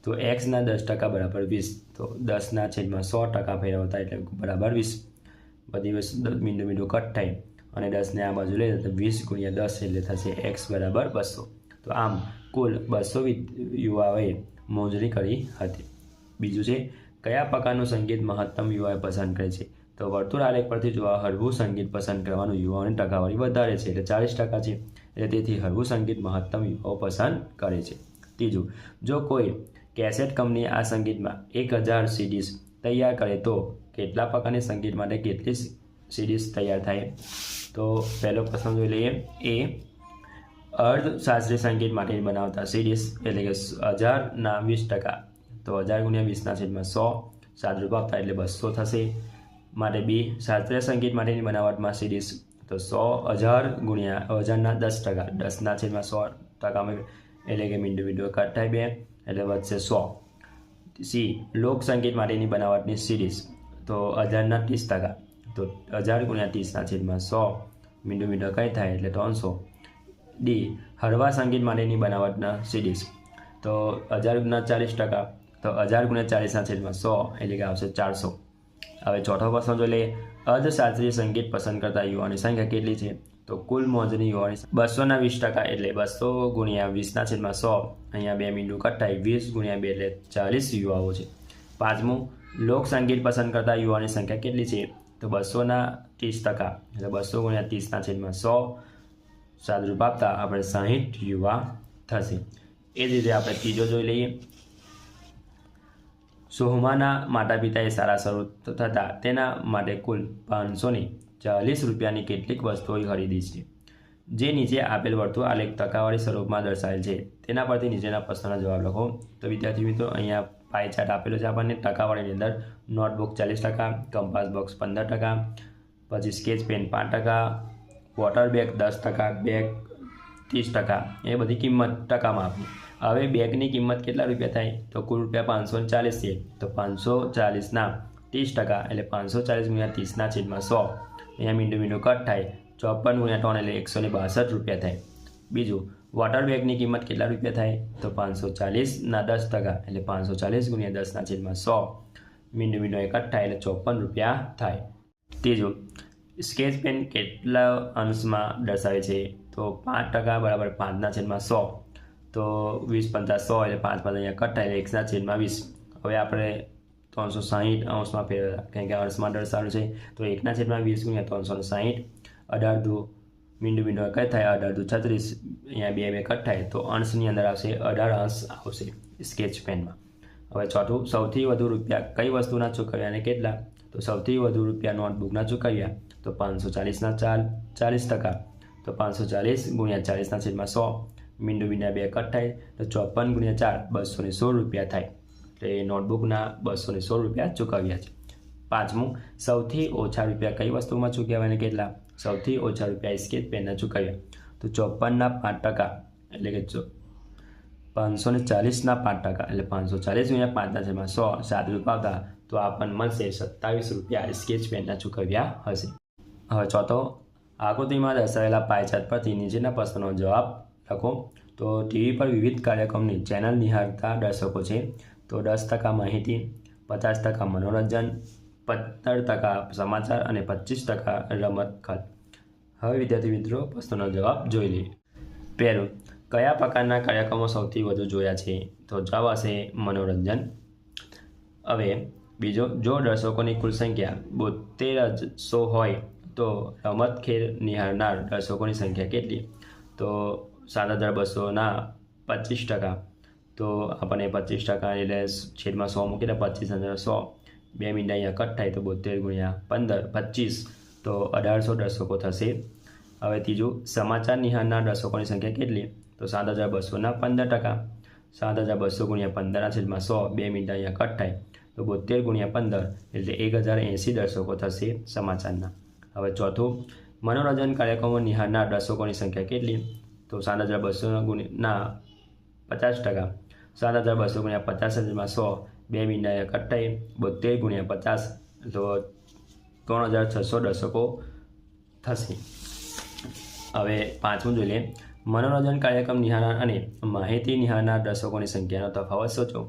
તો x ના 10% બરાબર 20. તો 10/100% ફેરવતા એટલે બરાબર 20. બધી વસ્તુ મીંડું કટ થાય અને 10ને આ બાજુ લઈએ તો 20 × 10 એટલે થશે x બરાબર 200. તો આમ કુલ 200 યુવાઓએ મોજણી કરી હતી. બીજું છે, કયા પ્રકારનું સંગીત મહત્તમ યુવાએ પસંદ કરે છે? તો વર્તુળ આલેખ પરથી જોવા હળવું સંગીત પસંદ કરવાનું યુવાઓની ટકાવારી વધારે છે એટલે 40% છે. એટલે તેથી હળવું સંગીત મહત્તમ યુવાઓ પસંદ કરે છે. ત્રીજું, જો કોઈ કેસેટ કંપની આ સંગીતમાં 1000 CDs તૈયાર કરે તો કેટલા પ્રકારની સંગીત માટે કેટલી CDs તૈયાર થાય? તો પહેલો પ્રશ્ન જોઈ લઈએ. એ અર્ધશાસ્ત્રીય સંગીત માટે બનાવતા CDs એટલે કે 1000ના 20%. તો 1000 × 20/100 સાદુરૂપ આપતા એટલે 200 થશે. માટે બી શાસ્ત્રીય સંગીત માટેની બનાવટમાં CDs તો 1000 × 1000ના 10%. 10/100% એટલે કે મીંડું કટ થાય 2 એટલે વધશે 100. સી લોક સંગીત માટેની બનાવટની CDs તો 1000ના 30%. તો 1000 × 30/100 મીંડું કઈ થાય એટલે 300. ડી હળવા સંગીત માટેની બનાવટના CDs તો 1000ના 40%. તો 1000 × 40/100 એટલે કે આવશે 400. હવે ચોથો પ્રશ્ન જોઈ લઈએ. અર્ધશાસ્ત્રીય સંગીત પસંદ કરતા યુવાઓની સંખ્યા કેટલી છે? તો કુલ મોજની યુવાઓની 200ના 20% એટલે 200 × 20/100. અહીંયા 2 મીંડું કટ થાય 20 × 2 એટલે 40 યુવાઓ છે. પાંચમું, લોક સંગીત પસંદ કરતા યુવાઓની સંખ્યા કેટલી છે? તો 200ના 30% એટલે 200 × 30/100 સાદુરૂપ આપતા આપણે 60 યુવા થશે. એ જ રીતે આપણે ત્રીજો જોઈ લઈએ. સોહમાના માતા પિતાએ શાળા શરૂ થતાં તેના માટે કુલ 540 રૂપિયાની કેટલીક વસ્તુઓ ખરીદી છે, જે નીચે આપેલ વર્તુળ આલેખ ટકાવારી સ્વરૂપમાં દર્શાવેલ છે. તેના પરથી નીચેના પ્રશ્નોના જવાબ લખો. તો વિદ્યાર્થી મિત્રો, અહીંયા પાઈ ચાર્ટ આપેલો છે આપણને. ટકાવારીની અંદર નોટબુક 40%, કંપાસ બોક્સ 15%, પછી sketch pen 5%, water bag 10%, bag 30%, એ બધી કિંમત ટકામાં આપી. હવે બેગની કિંમત કેટલા રૂપિયા થાય? તો કુલ રૂપિયા 540 છે, તો 540ના 30% એટલે 540 ગુણ્યા 30 છેદમાં 100. અહીંયા મીંડું મીંડું કટ થાય, 54 ગુણ્યા 3 એટલે 162 રૂપિયા થાય. બીજું, વોટર બેગની કિંમત કેટલા રૂપિયા થાય? તો 540ના 10% એટલે 540 ગુણ્યા 10 છેદમાં 100. મીંડું મીંડું કટ થાય એટલે 54 રૂપિયા થાય. ત્રીજું, સ્કેચ પેન કેટલા અંશમાં દર્શાવે છે? તો 5% બરાબર 5 છેદમાં 100. તો 20 પંચા 100 એટલે 5 5 અહીંયા કટ થાય એટલે 1 છેદમાં 20. હવે આપણે 360 અંશમાં ફેરવ્યા, કારણ કે અંશમાં દર્શાવેલું છે, તો 1 છેદમાં 20 ગુણ્યા 360. 18 દુ મીંડું મીંડું કટ થાય, 18 દુ 36, અહીંયા 2 2 કટ થાય, તો અંશની અંદર આવશે 18 અંશ આવશે સ્કેચ પેનમાં. હવે ચોથું, સૌથી વધુ રૂપિયા કઈ વસ્તુના ચૂકવ્યા અને કેટલા? તો સૌથી વધુ રૂપિયા નોટબુકના ચૂકવ્યા, તો 540ના 40%, તો 540 ગુણ્યા 40 છેદમાં 100. મીંડું મીંડા 2 કટ થાય, તો 54 ગુણ્યા 4 216 રૂપિયા થાય. એટલે નોટબુકના 216 રૂપિયા ચૂકવ્યા છે. પાંચમું, સૌથી ઓછા રૂપિયા કઈ વસ્તુમાં ચૂકવ્યા અને કેટલા? સૌથી ઓછા રૂપિયા સ્કેચ પેનના ચૂકવ્યા, તો 54ના 5%, એટલે કે 540ના 5%, એટલે 540 ગુણ્યા 5 છેદમાં 100 7 રૂપિયા આવતા, તો આપણને મળશે 27 રૂપિયા સ્કેચ પેનના ચૂકવ્યા હશે. હવે ચોથો, આકૃતિમાં દર્શાવેલા પાયચાર્ટ પરથી નીચેના પ્રશ્નોનો જવાબ લખો. તો ટીવી પર વિવિધ કાર્યક્રમની ચેનલ નિહાળતા દર્શકો છે, તો 10% માહિતી, 50% મનોરંજન, 15% સમાચાર અને 25% રમત ખલ. હવે વિદ્યાર્થી મિત્રો પ્રશ્નોનો જવાબ જોઈ લઈએ. પહેલું, કયા પ્રકારના કાર્યક્રમો સૌથી વધુ જોયા છે? તો જવાબ હશે મનોરંજન. હવે બીજો, જો દર્શકોની કુલ સંખ્યા 72 હોય તો રમત ખેલ નિહાળનાર દર્શકોની સંખ્યા કેટલી? તો 7200ના 25%, તો આપણને 25% એટલે છેદમાં 100 મૂકીને 25,100. 2 મીંડા અહીંયા કટ થાય, તો 72 ગુણ્યા 15 25, તો 1800 દર્શકો થશે. હવે ત્રીજું, સમાચાર નિહાળનાર દર્શકોની સંખ્યા કેટલી? તો 7200ના 15%, 7200 ગુણ્યા 15 છેદમાં 100. 2 મીંડા અહીંયા કટ થાય, તો 72 ગુણ્યા 15 એટલે 1080 દર્શકો થશે સમાચારના. હવે ચોથું, મનોરંજન કાર્યક્રમો નિહાળનાર દર્શકોની સંખ્યા કેટલી? તો 7200 ગુણ્યા 50%, 7200 ગુણ્યા 50 છેદમાં 100. 2 મીંડા અહીંયા કટ થાય, 72 ગુણ્યા 50, તો 3600 દર્શકો થશે. હવે પાંચમું જોઈ લે, મનોરંજન કાર્યક્રમ નિહાળનાર અને માહિતી નિહાળનાર દર્શકોની સંખ્યાનો તફાવત શોધો.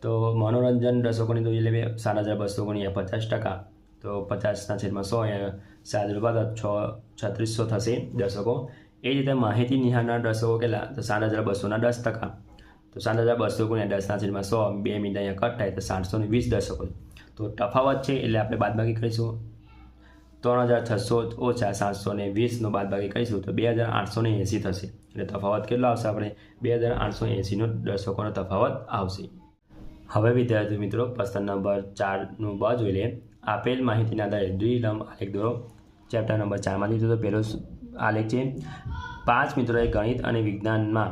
તો મનોરંજન દર્શકોની જોઈ લે 7200 ગુણ્યા 50%, તો 50 છેદમાં 100 7 રૂપિયા 3600 થશે દર્શકો. એ રીતે માહિતી નિહાળનાર દર્શકો કેટલા? તો 7200ના 10%, તો 7200 ગુણ્યા 10 છેદમાં 100. 2 મીંડા અહીંયા કટ થાય, તો 720 દર્શકો. તો તફાવત છે એટલે આપણે બાદબાકી કરીશું. 3600 ઓછા 720નો બાદબાકી કરીશું તો 2880 થશે. એટલે તફાવત કેટલો આવશે? આપણે 2880નો દર્શકોનો તફાવત આવશે. હવે વિદ્યાર્થી મિત્રો પ્રશ્ન નંબર 4નું બ જોઈ લે. આપેલ માહિતીના આધારે દ્વિલંબ આલેખ દોરો. ચેપ્ટર નંબર 4માંથી તો પહેલો આલેખ છે. 5 મિત્રોએ ગણિત અને વિજ્ઞાનમાં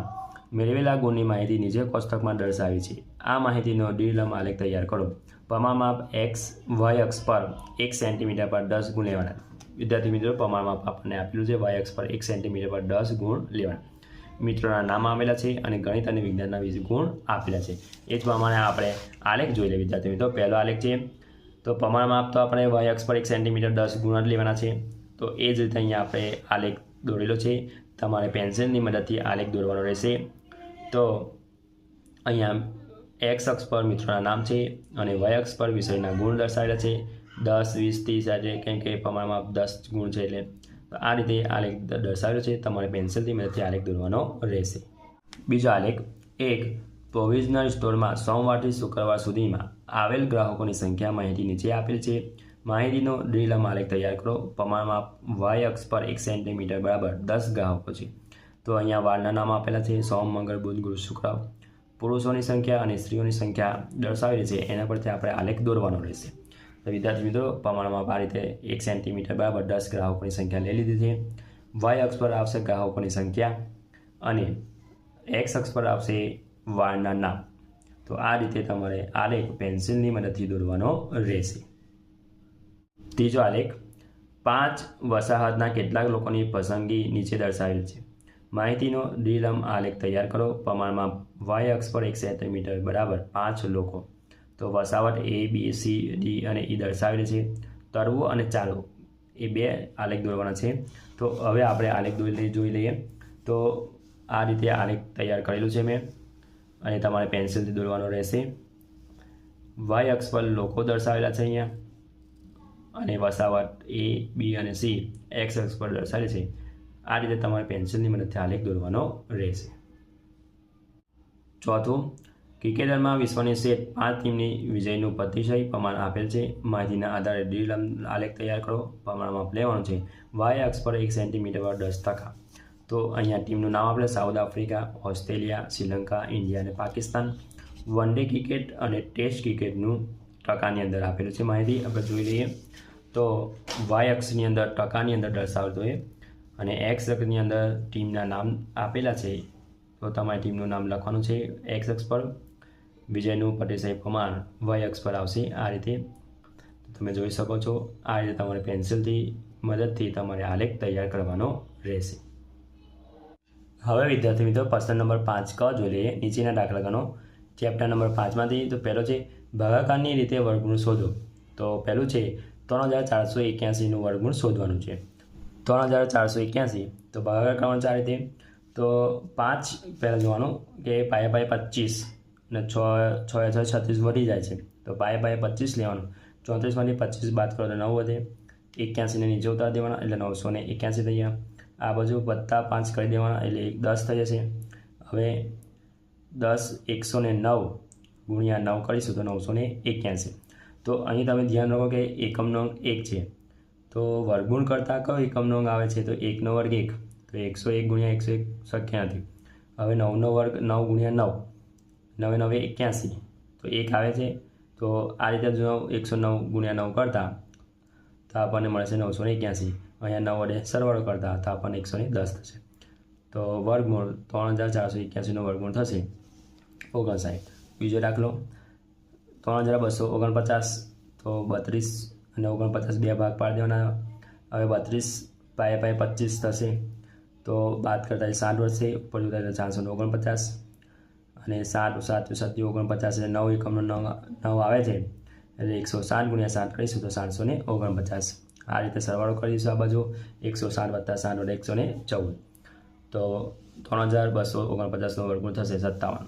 મેળવેલા ગુણની માહિતી નીચે કોષ્ટકમાં દર્શાવી છે. આ માહિતીનો દ્વિલંબ આલેખ તૈયાર કરો. પ્રમાણ માપ y અક્ષ પર 1 સેન્ટીમીટર પર 10 ગુણ લેવાના. વિદ્યાર્થી મિત્રો પ્રમાણ માપ આપણને આપેલું છે, y અક્ષ પર 1 સેન્ટીમીટર પર 10 ગુણ લેવાના. મિત્રોના નામ આપેલા છે અને ગણિત અને વિજ્ઞાનના 20 ગુણ આપેલા છે. એ જ પ્રમાણે આપણે આલેખ જોઈ લે વિદ્યાર્થી મિત્રો. પહેલો આલેખ છે તો પ્રમાણ માપ તો આપણે y અક્ષ પર 1 સેન્ટીમીટર 10 ગુણ જ લેવાના છે. તો એ જ રીતે અહીંયા આપણે આલેખ દોરેલો છે. તમારે પેન્સિલની મદદથી આલેખ દોરવાનો રહેશે. તો અહીંયા x અક્ષ પર મિત્રોના નામ છે અને y અક્ષ પર વિષયના ગુણ દર્શાવેલા છે. 10 20 30 એટલે કેમ કે પ્રમાણમાં 10 ગુણ છે એટલે આ રીતે આલેખ દર્શાવેલો છે. તમારે પેન્સિલની મદદથી આલેખ દોરવાનો રહેશે. બીજો આલેખ 1 પ્રોવિઝનલ સ્ટોરમાં સોમવારથી શુક્રવાર સુધીમાં આવેલ ગ્રાહકોની સંખ્યા માહિતી નીચે આપેલ છે. માહિતીનો દ્વિલંબ આલેખ તૈયાર કરો. પ્રમાણમાં y અક્ષ પર 1 સેન્ટીમીટર બરાબર 10 ગ્રાહકો છે. તો અહીંયા વારના નામ આપેલા છે સોમ મંગળ બુધ ગુરુ શુક્ર. પુરુષોની સંખ્યા અને સ્ત્રીઓની સંખ્યા દર્શાવેલી છે એના પરથી આપણે આલેખ દોરવાનો રહેશે. તો વિદ્યાર્થી મિત્રો પ્રમાણમાં આ રીતે 1 સેન્ટીમીટર બરાબર 10 ગ્રાહકોની સંખ્યા લઈ લીધી છે. y અક્ષ પર આવશે ગ્રાહકોની સંખ્યા અને x અક્ષ પર આવશે વારના નામ. તો આ રીતે તમારે આલેખ પેન્સિલની મદદથી દોરવાનો રહેશે. ત્રીજો આલેખ 5 વસાહતના કેટલાક લોકોની પસંદગી નીચે દર્શાવેલ છે. માહિતીનો દ્વિલંબ આલેખ તૈયાર કરો. પ્રમાણમાં વાય અક્ષ પર 1 સેન્ટીમીટર બરાબર 5 લોકો. તો વસાવટ A, B, C, D અને E દર્શાવેલી છે. તરવું અને ચાલવું એ 2 આલેખ દોરવાના છે. તો હવે આપણે આલેખ જોઈ લઈએ. તો આ રીતે આલેખ તૈયાર કરેલું છે મેં, અને તમારે પેન્સિલથી દોરવાનો રહેશે. વાય અક્ષ પર લોકો દર્શાવેલા છે અહીંયા, અને વસાવટ A, B અને C એક્સ અક્ષ પર દર્શાવેલી છે. આ રીતે તમારે પેન્સિલની મદદથી આલેખ દોરવાનો રહેશે. ચોથું, ક્રિકેટરમાં વિશ્વની શેઠ 5 ટીમની વિજયનું પ્રતિશય પ્રમાણ આપેલ છે. માહિતીના આધારે દ્વિલંબ આલેખ તૈયાર કરો. પ્રમાણમાં લેવાનું છે વાય અક્ષ પર 1 સેન્ટીમીટર પર 10%. તો અહીંયા ટીમનું નામ આપણે south Africa, Australia, Sri Lanka, India અને પાકિસ્તાન. વન ડે ક્રિકેટ અને ટેસ્ટ ક્રિકેટનું ટકાની અંદર આપેલું છે. માહિતી આપણે જોઈ લઈએ. તો વાય અક્ષની અંદર ટકાની અંદર દર્શાવતો હોય, અને એક્સ અક્ષની અંદર ટીમના નામ આપેલા છે. તો તમારી ટીમનું નામ લખવાનું છે એક્સ અક્ષ પર. વિજયનું પ્રતિશય પ્રમાણ વાય અક્ષ પર આવશે. આ રીતે તમે જોઈ શકો છો. આ રીતે તમારે પેન્સિલથી મદદથી તમારે આલેખ તૈયાર કરવાનો રહેશે. હવે વિદ્યાર્થી મિત્રો પ્રશ્ન નંબર 5 ક જોઈ લઈએ. નીચેના દાખલા ગણો. ચેપ્ટર નંબર 5માંથી તો પહેલો છે ભાગાકારની રીતે વર્ગમૂળ શોધો. તો પહેલું છે 3481નું વર્ગમૂળ શોધવાનું છે. 3481 તો ભાગાકાર કરવાનો છે આ રીતે. તો 5 પહેલાં જોવાનું કે પાયા 25 અને 6 36 વધી જાય છે. તો પાયા 25 લેવાનું. 34માંથી 25 બાદ કરો તો 9 વધે. 81ને નીચે ઉતારી દેવાના એટલે 981 થઈ ગયા. આ બાજુ વત્તા 5 કરી દેવાના એટલે 10 થઈ જશે. હવે 109 ગુણ્યા 9 કરીશું તો 981. તો અહીં તમે ધ્યાન રાખો કે એકમનો અંક 1 છે. તો વર્ગમૂળ કરતાં કયો એકમનો અંક આવે છે? તો 1 નો વર્ગ 1. તો 101 ગુણ્યા 101 શક્ય નથી. હવે 9 નો વર્ગ 9 ગુણ્યા 9, 9 9 81, તો 1 આવે છે. તો આ રીતે જો 109 ગુણ્યા 9 કરતા તો આપણને મળશે 981. અહીંયા 9 વડે સરવાળો કરતા તો આપણને 110 થશે. તો વર્ગમૂળ 3481નો વર્ગમૂળ થશે 59. બીજો દાખલો 3249. તો 32 અને 49 2 ભાગ પાડી દેવાના. હવે 32 પાયા 25 થશે. તો બાદ કરતા 60 વધશે. ઉપર જોતા 449, અને 7 7 7 49 એટલે 9 એકમનો 9 આવે છે. એટલે 160 ગુણ્યા 7 કરીશું તો 749. આ રીતે સરવાળો કરીશું. આ બાજુ 160 વત્તા 7 વડે 114. તો 3249નો વર્ગમૂળ થશે 57.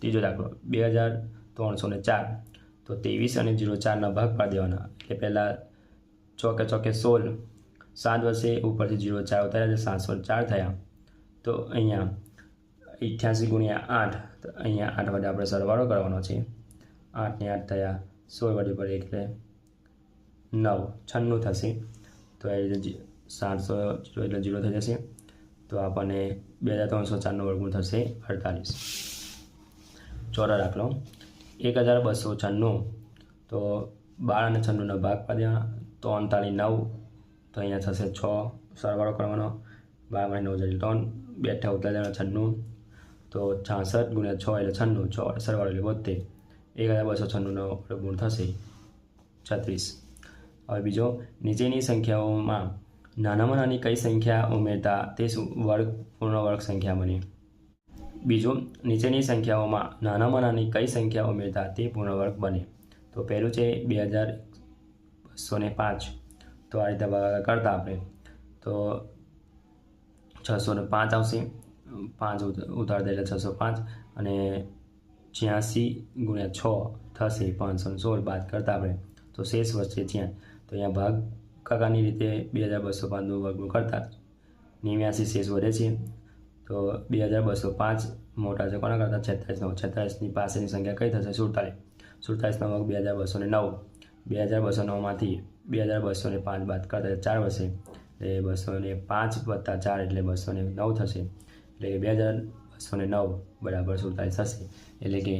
ત્રીજો દાખલો 2304. તો 23 અને 04ના ભાગ પાડી દેવાના. એટલે પહેલાં ચોકે 16, 7 વર્ષે ઉપરથી 04 ઉતાર્યા એટલે 704 થયા. તો અહીંયા 88 ગુણ્યા 8, તો અહીંયા 8 વડે આપણે સરવાળો કરવાનો છે. 8 ને 8 થયા 16 વડે પર એટલે 9 96 થશે. તો એ રીતે 700 એટલે 0 થઈ જશે. તો આપણને 2304નો વર્ગમૂળ થશે 48. ચોથો દાખલો 1296. તો 12 અને 96ના ભાગ પાડ્યા તો 39 9. તો અહીંયા થશે 6, સરવાળો કરવાનો. 12 9 એટલે 3, 2 ઉતારી 96. તો 66 ગુણ્યા 6 એટલે 96, 6 સરવાળો એટલે 72. 1296નો વર્ગમૂળ થશે 36. હવે બીજો, નીચેની સંખ્યાઓમાં નાનામાં નાની કઈ સંખ્યા ઉમેરતા તે પૂર્ણ વર્ગ સંખ્યા બને? બીજું, નીચેની સંખ્યાઓમાં નાનામાં નાની કઈ સંખ્યા ઉમેરતા તે પૂર્ણ વર્ગ બને? તો પહેલું છે 2205. તો આ રીતે ભાગાકાર કરતા આપણે તો 605 આવશે. 5 ઉતારતા એટલે 605, અને 86 ગુણ્યા 6 થશે 516. બાદ કરતા આપણે તો શેષ વધશે 6. તો અહીંયા ભાગાકારની રીતે 2205નું વર્ગમૂળ કરતા 89 શેષ વધે છે. તો 2205 મોટા છે કોના કરતાં? 46ની પાસેની સંખ્યા કઈ થશે? 47. 47નો વર્ગ 2209. 2209માંથી 2205 બાદ કરતા 4 વધશે. એટલે 205 વત્તા 4 એટલે 209 થશે. એટલે કે 2209 બરાબર 47 થશે. એટલે કે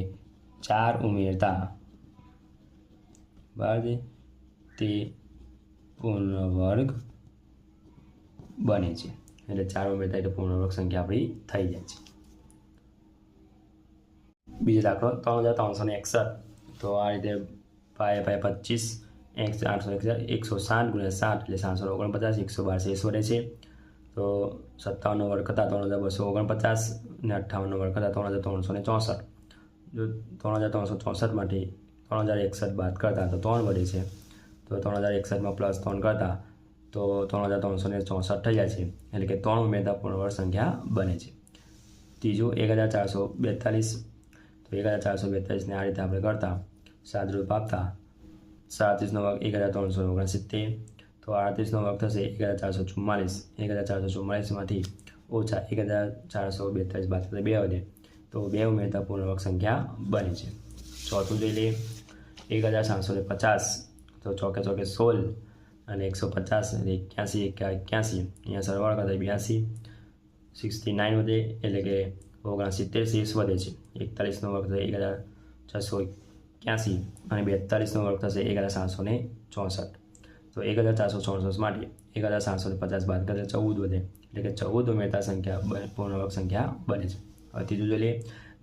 4 ઉમેરતા બરાબર તે પૂર્ણ વર્ગ બને છે. એટલે 4 ઉમેરતા એટલે પૂર્ણ વર્ગ સંખ્યા આપણી થઈ જાય છે. બીજો દાખલો 3361. તો આ રીતે પાયા 25, 860 ગુણ્યા 7 એટલે 749, 112 શેષ વધે છે. તો 57નો વર્ગ કરતાં 3249 ને 58નો વર્ગ કરતાં 3364. જો 3364માંથી 3061 બાદ કરતાં તો 3 વધે છે, તો 3061માં પ્લસ 3 કરતાં તો 3364 થઈ જાય છે, એટલે કે 3 ઉમેરતા પૂર્ણવર્ગ સંખ્યા બને છે. ત્રીજું 1442, તો 1442ને આ રીતે આપણે કરતાં સાદરૂપ આપતા 37નો વર્ગ 1369, તો 38નો વર્ગ થશે 1444. 1444માંથી ઓછા 1442 બાદ કરતાં 2 વધે, તો 2 ઉમેરતા પૂર્ણવર્ગ સંખ્યા બને છે. ચોથું જોઈ લઈએ 1750, તો ચોકે ચોકે 16 અને 150 એટલે 81, અહીંયા સરવાળો કરતાં 82, 69 વધે એટલે કે 69 શેષ વધે છે. 41નો વર્ગ થશે 1681 અને 42નો વર્ગ થશે 1764. તો 1464 માટે 1750 બાદ કરતાં 14 વધે, એટલે કે 14 ઉમેરતા સંખ્યા પૂર્ણવર્ગ સંખ્યા બને છે. હવે ત્રીજું જોઈએ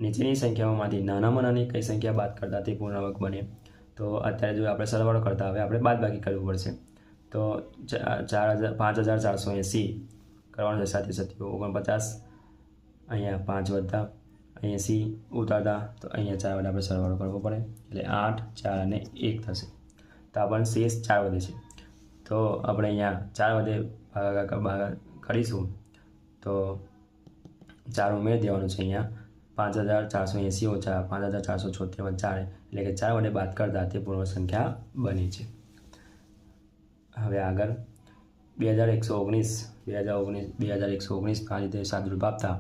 નીચેની સંખ્યાઓમાંથી નાનામાં નાની કઈ સંખ્યા બાદ કરતાં તે પૂર્ણવર્ગ બને. તો અત્યારે જો આપણે સરવાળો કરતા હવે આપણે બાદબાકી કરવું પડશે. તો 5480 કરવાનું છે, 7 7 49, અહીંયા 5 વધતા 80 ઉતારતા, તો અહીંયા 4 વડે આપણે સરવાળો કરવો પડે, એટલે 8, 4 અને 1 થશે. તો આપણને શેષ 4 વધે છે, તો આપણે અહીંયા 4 વડે ભાગાકાર કરીશું, તો 4 ઉમેરી દેવાનું છે. અહીંયા 5480 ઓછા 5476 4, એટલે કે 4 વડે બાદ કરતાં તે પૂર્ણ સંખ્યા બની છે. હવે આગળ 2119 આ રીતે સાદરૂપ આપતા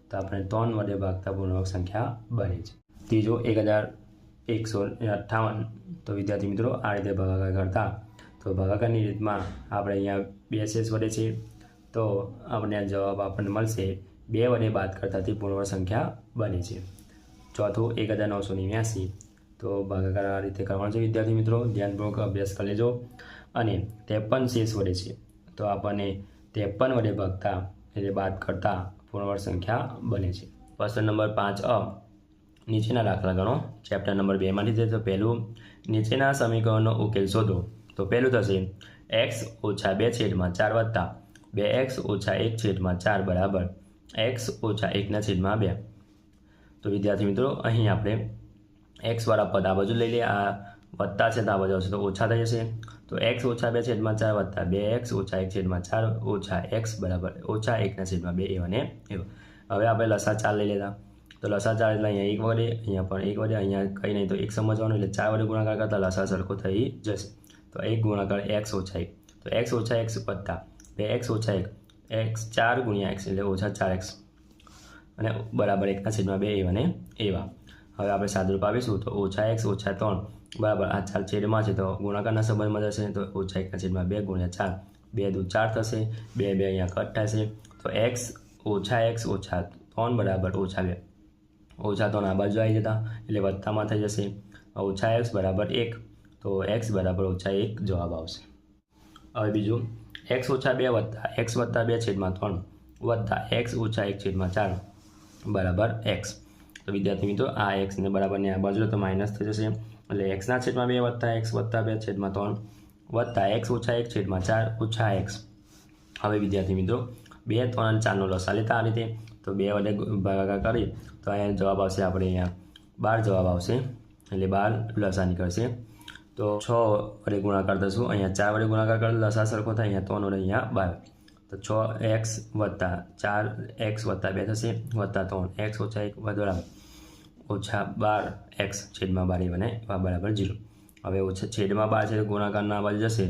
તો આપણે 3 વડે ભાગતા પૂર્ણાંક સંખ્યા બને છે. ત્રીજો 1158, તો વિદ્યાર્થી મિત્રો આ રીતે ભાગાકાર કરતા તો ભાગાકારની રીતમાં આપણે અહીંયા 2 શેષ વડે છે, તો આપણે જવાબ આપણને મળશે 2 વડે બાદ કરતાં તે પૂર્ણાંક સંખ્યા બને છે. ચોથું 1989, તો ભાગાકાર આ રીતે કરવાનો છે. વિદ્યાર્થી મિત્રો ધ્યાનપૂર્વક અભ્યાસ કરી લેજો. અને 53 શેષ વડે છે, તો આપણને 53 વડે ભાગતા એટલે બાદ કરતા પૂર્ણવર્ગ સંખ્યા બને છે. પ્રશ્ન નંબર 5 નીચેના દાખલા ગણો. ચેપ્ટર નંબર 2 માંથી છે. તો પહેલું નીચેના સમીકરણનો ઉકેલ શોધો. તો પહેલું થશે x - 2/4 વત્તા 2x - 1/4 બરાબર x - 1/2. તો વિદ્યાર્થી મિત્રો અહીં આપણે x વાળા પદ આ બાજુ લઈ લઈએ, આ વત્તા છે તો આ બાજુ આવશે તો ઓછા થઈ જશે. તો x - 2/4 વત્તા 2x - 1/4 ઓછા x બરાબર -1/2 એવા ને એવા. હવે આપણે લસા 4 લઈ લેતા, તો લસા 4 એટલે અહીંયા 1 વડે, અહીંયા પણ 1 વડે, અહીંયા કંઈ નહીં તો 1 સમજવાનું, એટલે 4 વડે ગુણાકાર કરતાં લસા સરખો થઈ જશે. તો 1 ગુણાકાર x - 1, તો x - x વત્તા 2x - 1 x 4 ગુણ્યા x એટલે -4x અને બરાબર 1/2 એવા ને એવા. હવે આપણે સાદરૂપ આપીશું તો -x - 3 બરાબર આ 4 છેદમાં છે તો ગુણાકારના સંબંધમાં જશે, તો -1/2 ગુણ્યા 4, 2 દુ 4 થશે, 2 અહીંયા કટ થશે, તો x - 3 બરાબર -2, -3 આ બાજુ આવી જતા એટલે વત્તામાં થઈ જશે, -x બરાબર 1, તો x બરાબર -1 જવાબ આવશે. હવે બીજું x - 2 વત્તા x વત્તા 2/3 વત્તા x - 1/4 બરાબર x. તો વિદ્યાર્થી મિત્રો આ x ને બરાબરને આ બાજુ તો માઇનસ થઈ જશે, એટલે x/2 વત્તા x વત્તા 2/3 વત્તા x - 1/4 ઓછા x. હવે વિદ્યાર્થી મિત્રો 2, 3 અને 4નો લસા લેતા આ રીતે, તો 2 વડે ભાગાકાર કરી તો અહીંયા જવાબ આવશે આપણે અહીંયા 12 જવાબ આવશે, એટલે 12 લસા નીકળશે. તો 6 વડે ગુણાકાર થશું, અહીંયા 4 વડે ગુણાકાર કરી લસા સરખો થાય, અહીંયા 3 વડે અહીંયા 12, તો 6x વત્તા 4x વત્તા 2 થશે વત્તા 3x - 1 બરાબર -12x છેદમાં 12 બને બરાબર 0. હવે ઓછા છેદમાં 12 છે ગુણાકારના આ બાજુ જશે,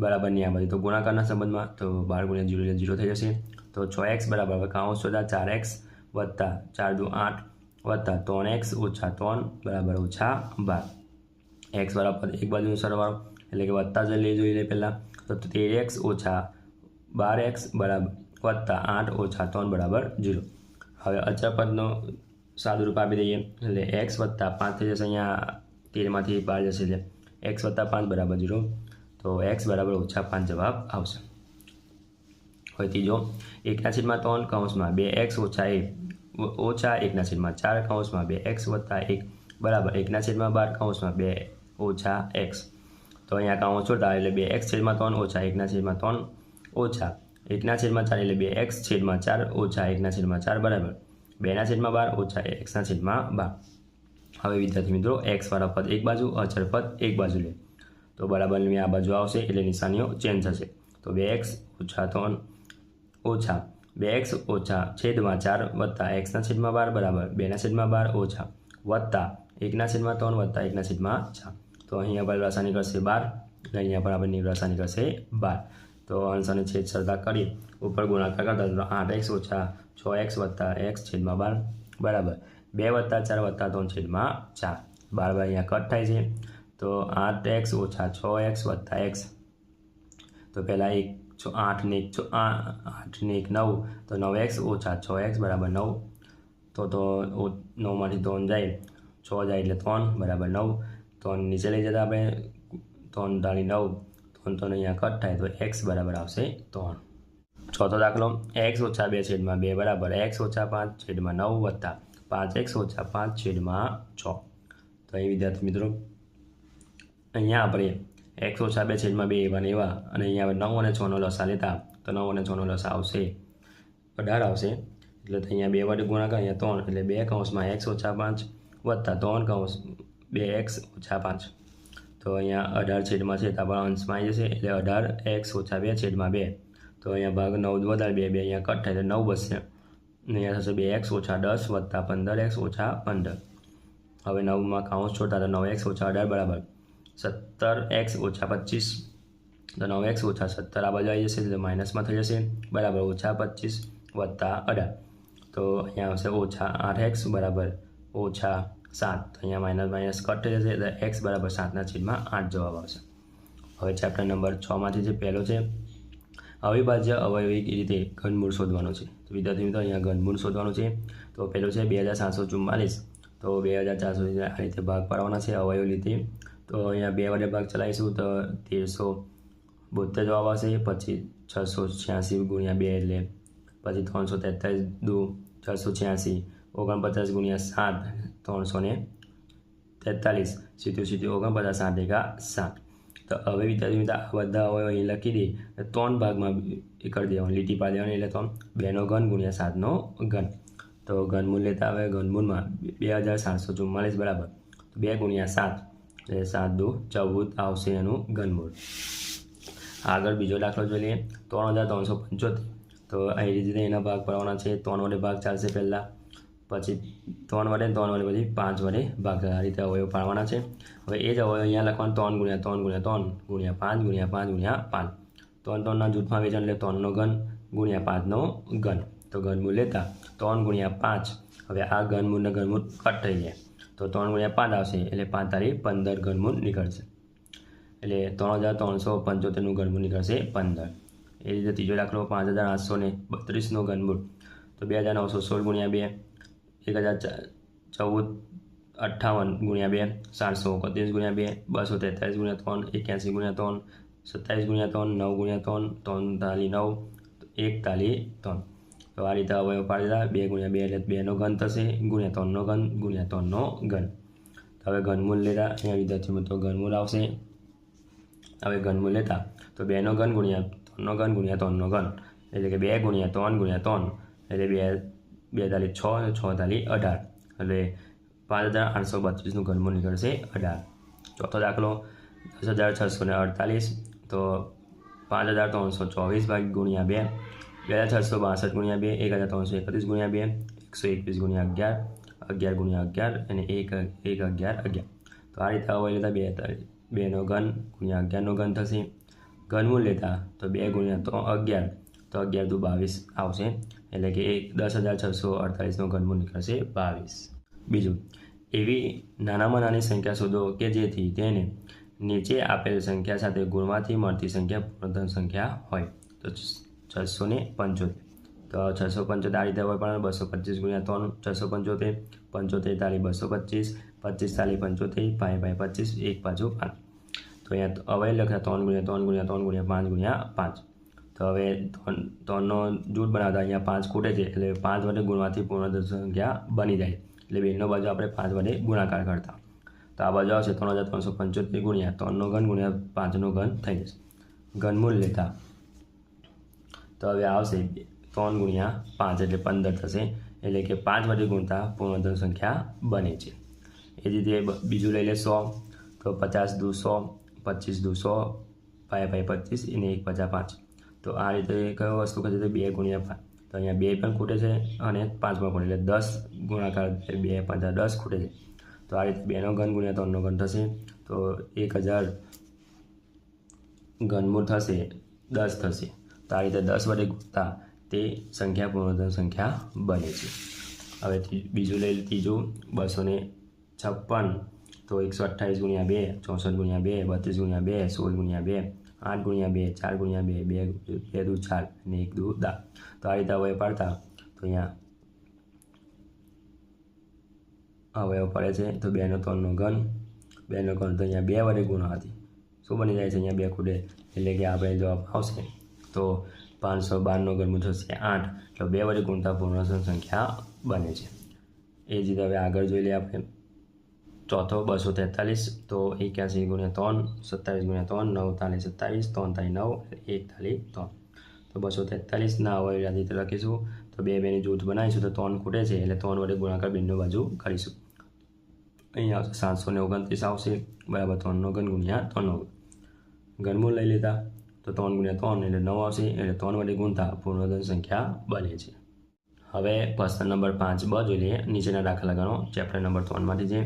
બરાબરની આ બાજુ તો ગુણાકારના સંબંધમાં તો 12 ગુણ્યા 0 એટલે 0 થઈ જશે. તો 6x બરાબર હવે કાઉન્સ શોધા 4x વત્તા 4 દુ 8 વત્તા 3x - 3 બરાબર -12. x બરાબર એક બાજુનો સરવાળો એટલે કે વત્તા જોઈ લે પહેલાં, તો 13x - 12x બરાબર વત્તા 8 - 3 બરાબર 0. હવે અચળ પદનો સાદુરૂપ આપી દઈએ, એટલે x વત્તા 5 થઈ જશે, અહીંયા 13માંથી 12 જશે એટલે x વત્તા 5 બરાબર 0, તો x બરાબર -5 જવાબ આવશે. હવે ત્રીજો 1/3 કૌંસમાં 2x - 1 ઓછા 1/4 કૌંસમાં 2x વત્તા 1 બરાબર 1/12 કૌંસમાં 2 ઓછા x. તો અહીંયા કૌંસ છોડતા એટલે 2x/3 ઓછા 1/3 ઓછા 1/4 એટલે 2x/4 ઓછા 1/4 બરાબર 2/12 ઓછા x/12. હવે વિદ્યાર્થી મિત્રો x વાળા પદ એક બાજુ, અચળ પદ એક બાજુ લે તો બરાબરની આ બાજુ આવશે એટલે નિશાનીઓ ચેન્જ થશે. તો 2x ઓછા 3 ઓછા 2x ઓછા છેદમાં 4 વત્તા x/12 બરાબર 2/12 ઓછા વત્તા 1/3 વત્તા 1/4. તો અહીંયા પર રસા નીકળશે 12, અહીંયા પર આપણે રસા નીકળશે 12. તો અંશ અને છેદ સરખા કરી ઉપર ગુણાકાર કરતા તો 8x ઓછા 6x વત્તા x/12 બરાબર 2 વત્તા 4 વત્તા 3/4. 12 અહીંયા કટ થાય છે તો 8x ઓછા 6x વત્તા x. તો પહેલાં 8 ને 1 9 તો 9x ઓછા 6x બરાબર 9. તો 9માંથી 3 જાય 6 જાય એટલે 3 બરાબર 9. 3 નીચે લઈ જતા આપણે 3 × 9 3 અહીંયા કટ થાય તો x બરાબર આવશે 3. ચોથો દાખલો x ઓછા 2/2 બરાબર x ઓછા 5/9 વત્તા 5x ઓછા 5/6. તો અહીં વિદ્યાર્થી મિત્રો અહીંયા આપણે x ઓછા 2/2 એવા ને એવા અને અહીંયા 9 અને 6નો લસા લેતા તો 9 અને 6નો લસા આવશે 18 આવશે. એટલે અહીંયા 2 વડે ગુણાકાર અહીંયા 3 એટલે 2 કૌંસમાં x ઓછા 5 વત્તા 3 કૌંસ 2x ઓછા 5. તો અહીંયા 18 છે તો અંશમાં આવી જશે એટલે 18x ઓછા 2/2. તો અહીંયા ભાગ 9 વધારે 2 અહીંયા કટ થાય તો 9 બચશે. અહીંયા થશે 2x ઓછા 10 વત્તા 15x ઓછા 15. હવે 9માં કૌંસ છોડતા તો 9x ઓછા 18 બરાબર 17x ઓછા 25. તો 9x ઓછા 17 આ બાજુ આવી જશે એટલે માઇનસમાં થઈ જશે બરાબર ઓછા 25 વત્તા 18. તો અહીંયા આવશે ઓછા 8x બરાબર ઓછા 7. તો અહીંયા માઇનસ કટ થઈ જશે એટલે x બરાબર 7/8 જવાબ આવશે. હવે ચેપ્ટર નંબર 6માંથી જે પહેલો છે અવિભાજ્ય અવયવી રીતે ઘનમૂળ શોધવાનું છે. તો વિદ્યાર્થી મિત્રો અહીંયા ઘનમૂળ શોધવાનું છે. તો પહેલો છે 2744. તો 2400 આ રીતે ભાગ પાડવાના છે અવયવ રીતે. તો અહીંયા 2 વડે ભાગ ચલાવીશું તો 1372 જવાબ આવશે. પછી 686 × 2 એટલે પછી 343 દુ 686 49 × 7 343 સીધું 49 7 × 7. તો હવે વિદ્યાર્થી મિત્રો આ બધા અવયવ અહીં લખી દે 3 ભાગમાં કરી દેવાનું લીટી પાડી દેવાની એટલે 2નો ઘન × 7નો ઘન. તો ઘનમૂળ લેતા હવે ઘનમૂળમાં 2744 બરાબર 2 × 7 એટલે 7 દુ 14 આવશે એનું ઘનમૂળ. આગળ બીજો દાખલો જોઈ લઈએ 3375. તો એ રીતે એના ભાગ પાડવાના છે. 3 વડે ભાગ ચાલશે પહેલાં, પછી 3 વડે પછી 5 વડે ભાગ આ રીતે અવયવ પાડવાના છે. હવે એ જ અવયવ અહીંયા લખવાનું 3 × 3 × 3 × 5 × 5 × 5. 3 3ના જૂથમાં વેચાણ એટલે 3નો ઘન × 5નો ઘન. તો ઘનમૂળ લેતા 3 × 5. હવે આ ઘનમૂળને ઘનમૂળ કટ થઈ જાય તો 3 × 5 આવશે એટલે 5 તારી 15 ઘનમૂળ નીકળશે. એટલે 3375નું ઘનમૂળ નીકળશે 15. એ રીતે ત્રીજો દાખલો 5832નો ઘનમૂળ. તો 2916 × 2 1014 58 × 2 731 × 2 243 × 3 81 × 3 27 × 3 9 × 3 3 તાલી 9 1 તાલી 3. તો આ રીતે અવયવ પાડી દીધા 2 × 2 એટલે 2નો ઘન થશે × 3નો ઘન × 3નો ઘન. તો હવે ઘનમૂળ લેતા અહીંયા વિદ્યાર્થી મિત્રો ઘનમૂળ આવશે. હવે ઘનમૂળ લેતા તો 2નો ઘન × 3નો ઘન × 3નો ઘન એટલે કે 2 × 3 × 3 એટલે 2 તાલી 6 6 તાલી 18 એટલે 5832નું ઘનમૂળ નીકળશે 18. ચોથો દાખલો 10648. તો 5324 ભાગ × 2 2662 × 2 1331 × 2 121 × 11 11 × 11 અને 1 1 11 11. તો આ રીતે અવયવ લેતા 2નો ઘન × 11નો ઘન થશે. ઘનમૂળ લેતા તો 2 × 11 તો 11 દુ 22 આવશે એટલે કે 10648નો ઘનમૂળ નીકળશે 22. બીજું એવી નાનામાં નાની સંખ્યા શોધો કે જેથી તેને નીચે આપેલ સંખ્યા સાથે ગુણવાથી મળતી સંખ્યા પૂર્ણધન સંખ્યા હોય. તો 675. તો 675 આ રીતે હોય પણ 225 × 3 675 75 તાલી 225 25 તાલી 75 5 5 25 1 પાછું 5. તો અહીંયા અવયવ લખ્યા 3 × 3 × 3 × 5 × 5. તો હવે 3નો જૂથ બનાવતા અહીંયા 5 ખૂટે છે એટલે 5 વડે ગુણવાથી પૂર્ણધન સંખ્યા બની જાય એટલે બેનો બાજુ આપણે 5 વડે ગુણાકાર કરતા. તો આ બાજુ આવશે 3375 × 3નો ઘન × 5નો ઘન થઈ જશે. ઘનમૂળ લેતા તો હવે આવશે 3 ગુણ્યા 5 એટલે 15 થશે, એટલે કે 5 વડે ગુણતા પૂર્ણધન સંખ્યા બને છે. એ જ રીતે બીજું લઈ લે 100, તો 50 દુ 100, 25 દુ 100, 5 25 અને 1 50 5. તો આ રીતે કયો વસ્તુ કહે છે? તો 2 ગુણ્યા 5. તો અહીંયા 2 પણ ખૂટે છે અને 5 પણ ખૂટે, એટલે 10 ગુણાકાર 2 5 10 ખૂટે છે. તો આ રીતે 2નો ઘન ગુણ્યા 3નો ઘન થશે, તો 1000 ઘનમૂળ થશે 10 થશે. તો આ રીતે 10 વડે ગુણતા તે સંખ્યા પૂર્ણધન સંખ્યા બને છે. હવે બીજું લઈ ત્રીજું 256, તો 128 ગુણ્યા 2, 64 ગુણ્યા 2, 32 ગુણ્યા 2, 16 ગુણ્યા 2, 8 ગુણ્યા 2, 4 ગુણ્યા 2, 2 દુ 4 અને 1 દુ 10. તો આ રીતે અવયવ પાડતા તો અહીંયા અવયવ પડે છે, તો 2નો 3નો ઘન, 2નો ઘન તો અહીંયા 2 વડે ગુણવાથી શું બની જાય છે? અહીંયા 2 ખૂટે, એટલે કે આપણે જવાબ આવશે તો 512નો ઘનમૂળ થશે 8. તો 2 વડે ગુણતા પૂર્ણધન સંખ્યા બને છે. એ જ રીતે હવે આગળ જોઈ લઈએ આપણે ચોથો 243, તો 81 ગુણ્યા 3, 27 ગુણ્યા 3, 9 તાલી 27, 3 તાલી 9, 1 તાલી 3. તો 243ના અવયવ યાદ રીતે લખીશું, તો 2 2ની જૂથ બનાવીશું, તો 3 ખૂટે છે એટલે 3 વડે ગુણાકાર બંને બાજુ કરીશું. અહીંયા આવશે 729 આવશે, બરાબર 3નો ઘન ગુણ્યા 3નો ઘનમૂળ લઈ લેતા, તો 3 ગુણ્યા 3 એટલે 9 આવશે, એટલે 3 વડે ગુણતા પૂર્ણધન સંખ્યા બને છે. હવે પ્રશ્ન નંબર 5 જોઈ લઈએ. નીચેના દાખલા ગણો, ચેપ્ટર નંબર 3માંથી છે.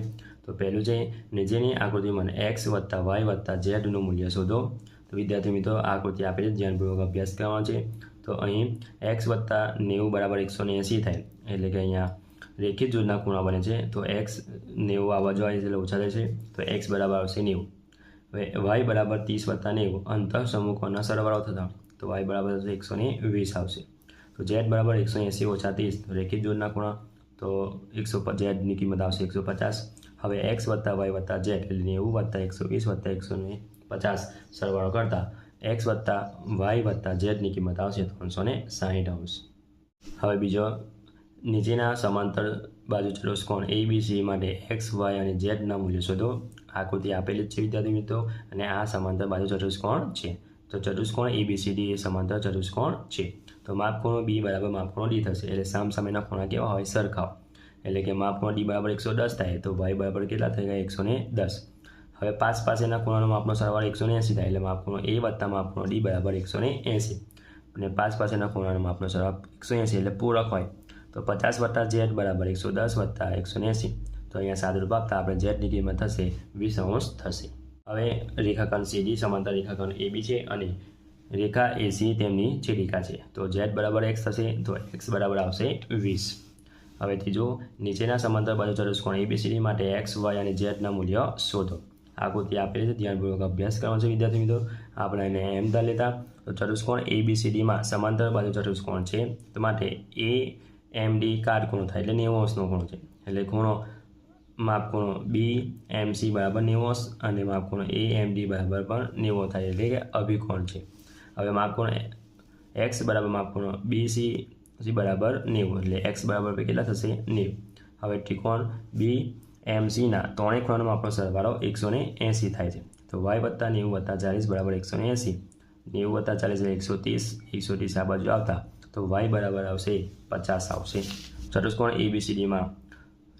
તો પહેલું છે, નીચેની આકૃતિમાં x વત્તા y વત્તા zનું મૂલ્ય શોધો. તો વિદ્યાર્થી મિત્રો, આ આકૃતિ આપેલી ધ્યાનપૂર્વક અભ્યાસ કરવાનો છે. તો અહીં x વત્તા 90 બરાબર 180 થાય, એટલે કે અહીંયા રેખિત જોડના ખૂણા બને છે. તો x 90 આ બાજુ આવે છે એટલે ઓછા થશે, તો x બરાબર આવશે 90. હવે y બરાબર 30 વત્તા 90 અંતર સમૂહોના સરવાળો થતા, તો y બરાબર 120 આવશે. તો z બરાબર 180 ઓછા 30, તો રેખિત જોડના ખૂણા, તો zની કિંમત આવશે 150. હવે x વત્તા y વત્તા z એટલે 90 વત્તા 120 વત્તા 150 સરવાળો કરતા x વત્તા y વત્તા zની કિંમત આવશે 360 અંશ. હવે બીજો, નીચેના સમાંતર બાજુ ચતુષ્કોણ ABC માટે x, y અને zના મૂલ્યો શોધો. આકૃતિ આપેલી જ છે વિદ્યાર્થી મિત્રો, અને આ સમાંતર બાજુ ચતુષ્કોણ છે. તો ચતુષ્કોણ ABCD એ સમાંતર ચતુષ્કોણ છે. તો માપખૂણો B બરાબર માપખૂણો D થશે, એટલે સામસામેના ખૂણા કેવા હોય? સરખા. એટલે કે માપખૂણો D બરાબર 110 થાય, તો y બરાબર કેટલા થઈ ગયા? 110. હવે 5 પાસેના ખૂણાનો માપનો સરવાળો 180 થાય, એટલે માપખૂણો A વત્તા માપખૂણો D બરાબર 180. અને 5 પાસેના ખૂણાનો માપનો સરવાળો 180 એટલે પૂરક હોય. તો 50 વત્તા z બરાબર 110 વત્તા 180. તો અહીંયા સાદુરૂપ આપતા આપણે zની કિંમત થશે 20 અંશ થશે. હવે રેખાખંડ CD સમાંતર રેખાખંડ AB છે અને રેખા AC તેમની છેદિકા છે. તો z બરાબર x થશે, તો x બરાબર આવશે 20. હવે ત્રીજું, નીચેના સમાંતર બાજુ ચતુષ્કોણ ABCD માટે x, y અને zના મૂલ્ય શોધો. આકૃતિ આપેલી છે, ધ્યાનપૂર્વક અભ્યાસ કરવાનો છે વિદ્યાર્થી મિત્રો. આપણે એને એમ ધાર લેતા, તો ચતુષ્કોણ ABCDમાં સમાંતર બાજુ ચતુષ્કોણ છે, તો માટે AMD કાટખૂણો થાય, એટલે 90 અંશનો ખૂણો છે. એટલે ખૂણો માપખૂણો BMC બરાબર 90 અંશ અને માપખૂણો AMD બરાબર પણ 90 થાય, એટલે કે અભિકોણ છે. હવે માપખૂણો x બરાબર માપખૂણો BCC બરાબર 90, એટલે x બરાબર કેટલા થશે? 90. હવે ત્રિકોણ BMCના ત્રણેય ખૂણાનો માપનો સરવાળો 180 થાય છે. તો y વત્તા 90 વત્તા 40 બરાબર 180. 90 વત્તા 40 એટલે 130. 130 આ બાજુ આવતા તો y બરાબર આવશે 50 આવશે. ચતુષ્કોણ ABCDમાં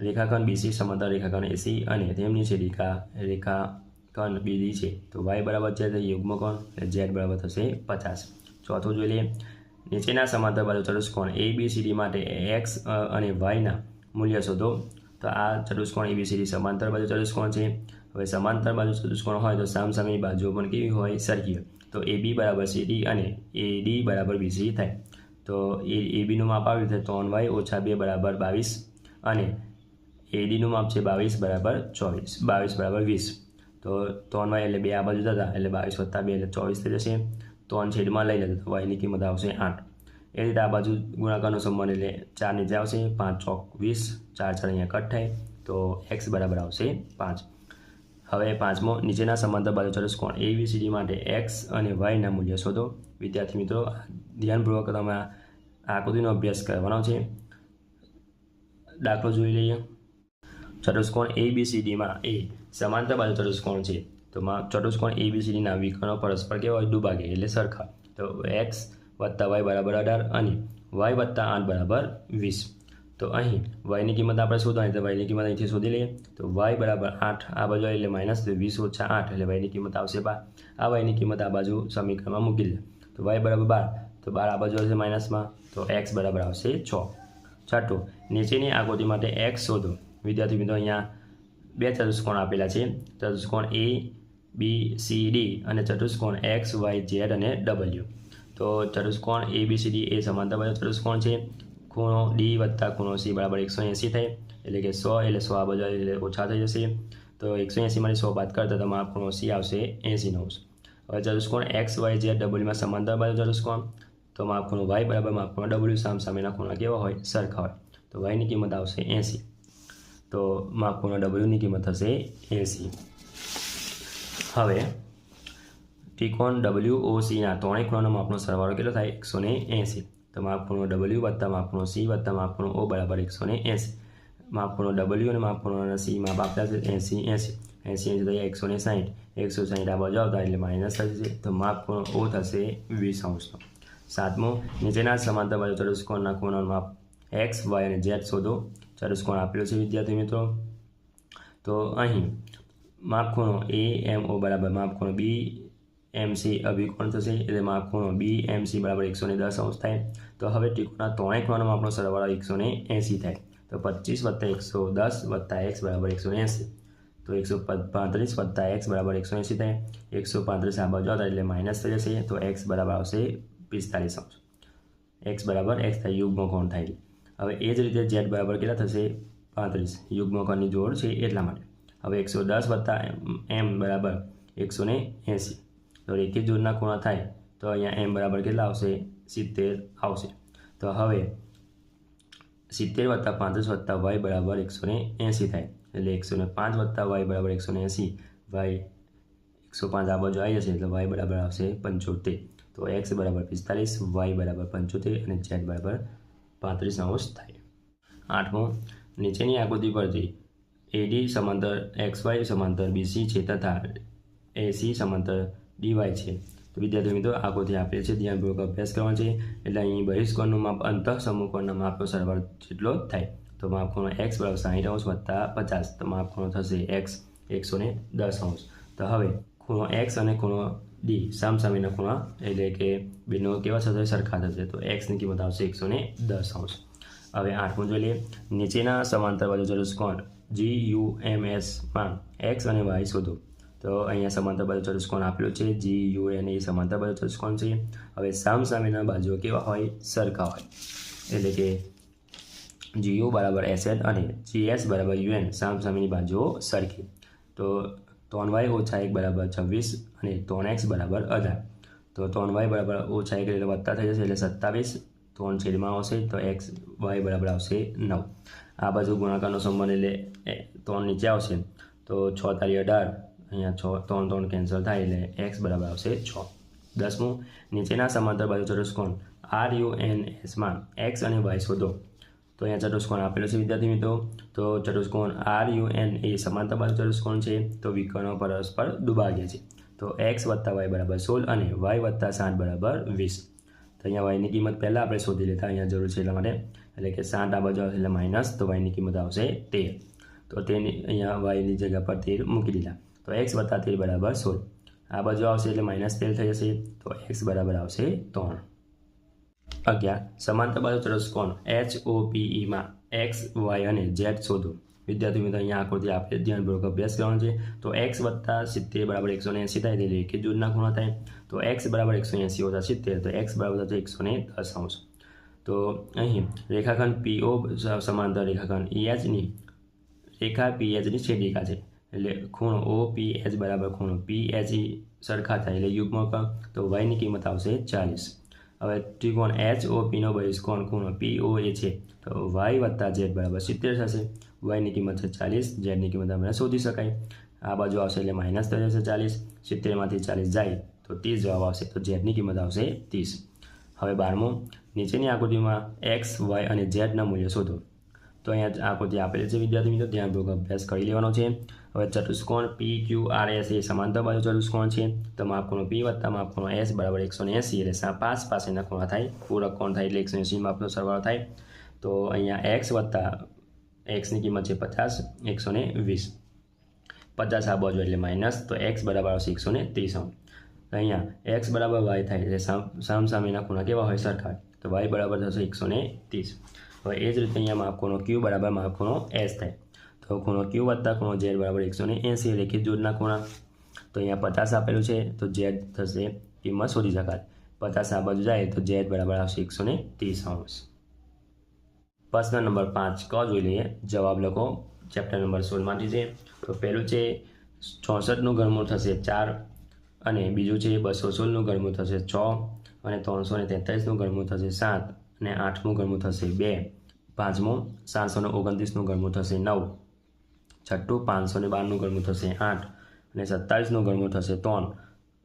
રેખાખંડ BC સમાંતર રેખાખંડ AC અને તેમની છેદિકા રેખાખંડ BD છે. તો y બરાબર છે યુગ્મકોણ, એટલે z બરાબર થશે 50. ચોથું જોઈ લઈએ, નીચેના સમાંતર બાજુ ચતુષ્કોણ ABCD માટે x અને yના મૂલ્ય શોધો. તો આ ચતુષ્કોણ ABCD સમાંતર બાજુ ચતુષ્કોણ છે. હવે સમાંતર બાજુ ચતુષ્કોણ હોય તો સામસામેની બાજુઓ પણ કેવી હોય? સરખી હોય. તો AB બરાબર CD અને AD બરાબર BC થાય. તો ABનું માપ આવ્યું છે 3y ઓછા 2 બરાબર 22 અને ADનું માપ છે 22 બરાબર 24, 22 બરાબર 20. તો 3y એટલે 2 આ બાજુ જતા, એટલે 22 વત્તા 2 એટલે 24 થઈ જશે. 3 છેદમાં લઈ લેતા, તો yની કિંમત આવશે 8. એ રીતે આ બાજુ ગુણાકારનો સંબંધ એટલે 4 નીચે આવશે, 5 ચોક 20, 4 4 અહીંયા કટ થાય, તો x બરાબર આવશે 5. હવે પાંચમો, નીચેના સમાંતર બાજુ ચતુષ્કોણ ABCD માટે x અને yના મૂલ્ય શોધો. વિદ્યાર્થી મિત્રો, ધ્યાનપૂર્વક તમે આ આકૃતિનો અભ્યાસ કરવાનો છે. દાખલો જોઈ લઈએ. ચતુષ્કોણ ABCDમાં એ સમાંતર બાજુ ચતુષ્કોણ છે. તો ચતુષ્કોણ ABCDના વિકર્ણો પરસ્પર કેવા હોય? દુભાગે, એટલે સરખા. તો x વત્તા વાય બરાબર 18 અને વાય વત્તા 8 બરાબર 20. તો અહીં વાયની કિંમત આપણે શોધવાની, તો વાયની કિંમત અહીંથી શોધી લઈએ. તો વાય બરાબર 8 આ બાજુ એટલે માઇનસ 20 ઓછા 8 એટલે વાયની કિંમત આવશે 12. આ વાયની કિંમત આ બાજુ સમીકરણમાં મૂકી દે. તો વાય બરાબર 12, તો 12 આ બાજુ આવશે માઇનસમાં, તો એક્સ બરાબર આવશે 6. છઠ્ઠું, નીચેની આકૃતિ માટે એક્સ શોધો. વિદ્યાર્થી મિત્રો અહીંયા બે ચતુષ્કોણ આપેલા છે, ચતુષ્કોણ એ બી સી ડી અને ચતુષ્કોણ એક્સ વાય ઝેડ અને ડબલ્યુ. તો ચતુષ્કોણ એ બી સી ડી એ સમાંતર બાજુ ચતુષ્કોણ છે. ખૂણો ડી વત્તા ખૂણો સી બરાબર 180 થાય, એટલે કે 100 એટલે 100 આ બાજુ એટલે ઓછા થઈ જશે. તો 180 માંથી 100 બાદ કરતા તમારા ખૂણો સી આવશે 80°. હવે ચતુષ્કોણ એક્સ વાય ઝેડ ડબલ્યુમાં સમાંતર બાજુ ચતુષ્કોણ, તો માપ ખૂણો વાય બરાબર માપ ખૂણો ડબલ્યુ સામેના ખૂણા કેવા હોય? સરખા હોય. તો વાયની કિંમત આવશે 80. તો માપ ખૂણો ડબલ્યુની કિંમત થશે 80. હવે ત્રિકોણ WOCના ત્રણેય ખૂણાનો માપનો સરવાળો કેટલો થાય? 180. તો માપ ખૂણો ડબલ્યુ વત્તા માપ ખૂણો સી વત્તા માપ ખૂણો ઓ બરાબર 180. માપ ખૂણો ડબલ્યુ અને માપ ખૂણો સી માપ આપતા છે 80 થયા 160. 160 આ બાજુ આવતા એટલે માઇનસ થશે. તો માપ ખૂણો ઓ થશે 20°. સાતમું, નીચેના સમાંતર બાજુ ચતુષ્કોણના ખૂણાનું માપ એક્સ વાય અને ઝેડ શોધો. ચતુષ્કોણ આપેલો છે વિદ્યાર્થી મિત્રો. તો અહીં માપ ખૂણો એ એમ ઓ બરાબર માપ ખૂણો બી એમ સી અભિકોણ થશે, એટલે માપ ખૂણો બી એમ સી બરાબર 110° થાય. તો હવે ત્રિકોણના ત્રણેય ખૂણાનો માપનો સરવાળો 180 થાય. તો 25 વત્તા 110 વત્તા એક્સ બરાબર 180. તો 135 વત્તા એક્સ બરાબર 180 થાય. 135 આ બાજુ આવતા એટલે માઇનસ થઈ જશે. તો એક્સ બરાબર આવશે 45°. એક્સ બરાબર એક્સ થાય, યુગ્મ કોણ થાય. હવે એ જ રીતે ઝેડ બરાબર કેટલા થશે? 35. યુગ્મ કોણની જોડ છે એટલા માટે. હવે 110 વત્તા એમ બરાબર 180. તો રેખીય જોડના ખૂણા થાય તો અહીંયા એમ બરાબર કેટલા આવશે? 70 આવશે. તો હવે 70 વત્તા 35 વત્તા વાય બરાબર 180 થાય, એટલે 105 વત્તા વાય બરાબર 180. વાય 105 આ બાજુ આવી જશે એટલે વાય બરાબર આવશે 75. તો એક્સ બરાબર 45, વાય બરાબર 75 અને ઝેડ બરાબર 35° થાય. આઠમું, નીચેની આકૃતિ પરથી એડી સમાંતર એક્સ વાય સમાંતર બીસી છે તથા એસી સમાંતર ડીવાય છે. તો વિદ્યાર્થી મિત્રો આકૃતિ આપેલ છે, ધ્યાનપૂર્વક અભ્યાસ કરવાનો છે. એટલે અહીં બહિષ્કોણનું માપ અંતઃ સમૂહકોણના માપનો સરવાળો જેટલો થાય. તો માપ ખૂણો એક્સ બરાબર 60° વત્તા 50. તો માપ ખૂણો થશે એક્સ 110°. તો હવે ખૂણો એક્સ અને ખૂણો ડી સામસામેના ખૂણા એટલે કે બેનો કેવા થશે? સરખા થશે. તો એક્સની કિંમત આવશે 110°. હવે આઠમું જોઈ લઈએ. નીચેના સમાંતર બાજુ ચતુષ્કોણ GUMSમાં એક્સ અને વાય શોધો. તો અહીંયા સમાંતર બાજુ ચતુષ્કોણ આપેલું છે. GUN એ સમાંતર બાજુ ચતુષ્કોણ છે. હવે સામસામેના બાજુઓ કેવા હોય? સરખા હોય. એટલે કે GU બરાબર SN અને GS બરાબર UN સામસામેની બાજુઓ સરખી. તો 3y ઓછા 1 બરાબર 26 અને 3x બરાબર 18. તો 3y બરાબર ઓછા 1 એટલે વત્તા થઈ જશે એટલે 27. 3 છેદમાં આવશે તો એક્સ વાય બરાબર આવશે 9. આ બાજુ ગુણાકારનો સંબંધ એટલે 3 નીચે આવશે તો 6 તારી 18. અહીંયા 6 3 કેન્સલ થાય એટલે એક્સ બરાબર આવશે 6. 10મું, નીચેના સમાંતર બાજુ ચતુષ્કોણ RUNSમાં એક્સ અને વાય શોધો. તો અહીંયા ચતુષ્કોણ આપેલો છે વિદ્યાર્થી મિત્રો. તો ચતુષ્કોણ RUN એ સમાંતર બાજુ ચતુષ્કોણ છે. તો વિકર્ણો પરસ્પર દુભાગ્ય છે. તો એક્સ વત્તા વાય બરાબર 16 અને વાય વત્તા 7 બરાબર 20. તો અહીંયા વાયની કિંમત પહેલાં આપણે શોધી લેતા, અહીંયા જરૂર છે એટલા માટે. એટલે કે 7 આ બાજુ આવશે એટલે માઇનસ, તો વાયની કિંમત આવશે 13. તો તેની અહીંયા વાયની જગ્યા પર 13 મૂકી દીધા. તો એક્સ વત્તા 13 બરાબર 16. આ બાજુ આવશે એટલે માઇનસ 13 થઈ જશે. તો એક્સ બરાબર આવશે 3. 11, સમાંતર બાજુ ચતુષ્કોણ HOPEમાં એક્સ વાય અને ઝેડ શોધો. વિદ્યાર્થી મિત્રો અહીંયા આકૃતિ આપણે ધ્યાનપૂર્વક અભ્યાસ કરવાનો છે. તો એક્સ વત્તા 70 બરાબર 180 થાય એટલે રેખીય જોડના ખૂણા થાય. તો એક્સ બરાબર 180 ઓછા 70 તો એક્સ બરાબર થશે 110°. તો અહીં રેખાખંડ PO સમાંતર રેખાખંડ EHની રેખા PHની છેદિકા છે. એટલે ખૂણો OPH બરાબર ખૂણો PHE સરખા થાય એટલે યુગ્મક. તો વાયની કિંમત આવશે 40. હવે ત્રિકોણ HOPનો બહિષ્કોણ ખૂણો POA છે. તો વાય વત્તા ઝેડ બરાબર 70 થશે. વાયની કિંમત છે 40, ઝેડની કિંમત આપણે શોધી શકાય. આ બાજુ આવશે એટલે માઇનસ થઈ જશે 40. 70માંથી 40 જાય તો 30 જવાબ આવશે. તો ઝેડની કિંમત આવશે 30. હવે 12મું, નીચેની આકૃતિમાં એક્સ વાય અને ઝેડના મૂલ્યો શોધો. તો તો અહીંયા આકૃતિ આપેલી છે વિદ્યાર્થી મિત્રો, ધ્યાનપૂર્વક અભ્યાસ કરી લેવાનો છે. હવે ચતુષ્કોણ PQRS એ સમાંતર બાજુ ચતુષ્કોણ છે. તો માપખૂણો P વત્તા માપખૂણો S બરાબર 180 એટલે 5 પાસેના ખૂણા થાય, પૂરક કોણ થાય એટલે 180 માપનો સરવાળો થાય. તો અહીંયા x વત્તા xની કિંમત છે 50, 120. 50 આ બાજુ એટલે માઇનસ, તો x બરાબર આવશે 130. અહીંયા x બરાબર y થાય એટલે સામસામેના ખૂણા કેવા હોય? સરખા. તો y બરાબર થશે 130. હવે એ જ રીતે અહીંયા માપખૂણો Q બરાબર માપખૂણો S થાય. તો ખૂણો Q વત્તા ખૂણો Z બરાબર 180 રેખિત જોડના ખૂણા. તો અહીંયા 50 આપેલું છે, તો Z થશે કિંમત શોધી શકાય. 50 આ બાજુ જાય તો Z બરાબર આવશે 130°. પ્રશ્ન નંબર 5 ક જોઈ લઈએ. જવાબ લખો. ચેપ્ટર નંબર 16માંથી છે. તો પહેલું છે 64નું ઘનમૂળ થશે 4, અને બીજું છે 216નું ઘનમૂળ થશે 6, અને 343નું ઘનમૂળ થશે 7, અને 8મું ઘનમૂળ થશે 2, 5મું 729નું ઘનમૂળ થશે 9, છઠ્ઠું 512નું ઘનમૂળ થશે 8, અને 27નું ઘનમૂળ થશે 3,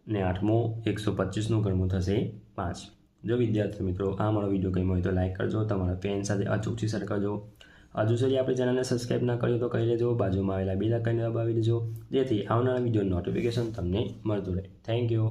અને 8મું 125નું ઘનમૂળ થશે 5. જો વિદ્યાર્થી મિત્રો આ મારો વિડીયો ગમ્યો હોય તો લાઈક કરજો, તમારા ફ્રેન્ડ સાથે અચૂકથી શેર કરજો. હજુ સુધી આપણી ચેનલને સબસ્ક્રાઈબ ના કર્યું તો કરી લેજો. બાજુમાં આવેલા બેલ આઇકનને દબાવી દેજો, જેથી આવનારા વિડીયો નોટિફિકેશન તમને મળતું રહે. Thank you.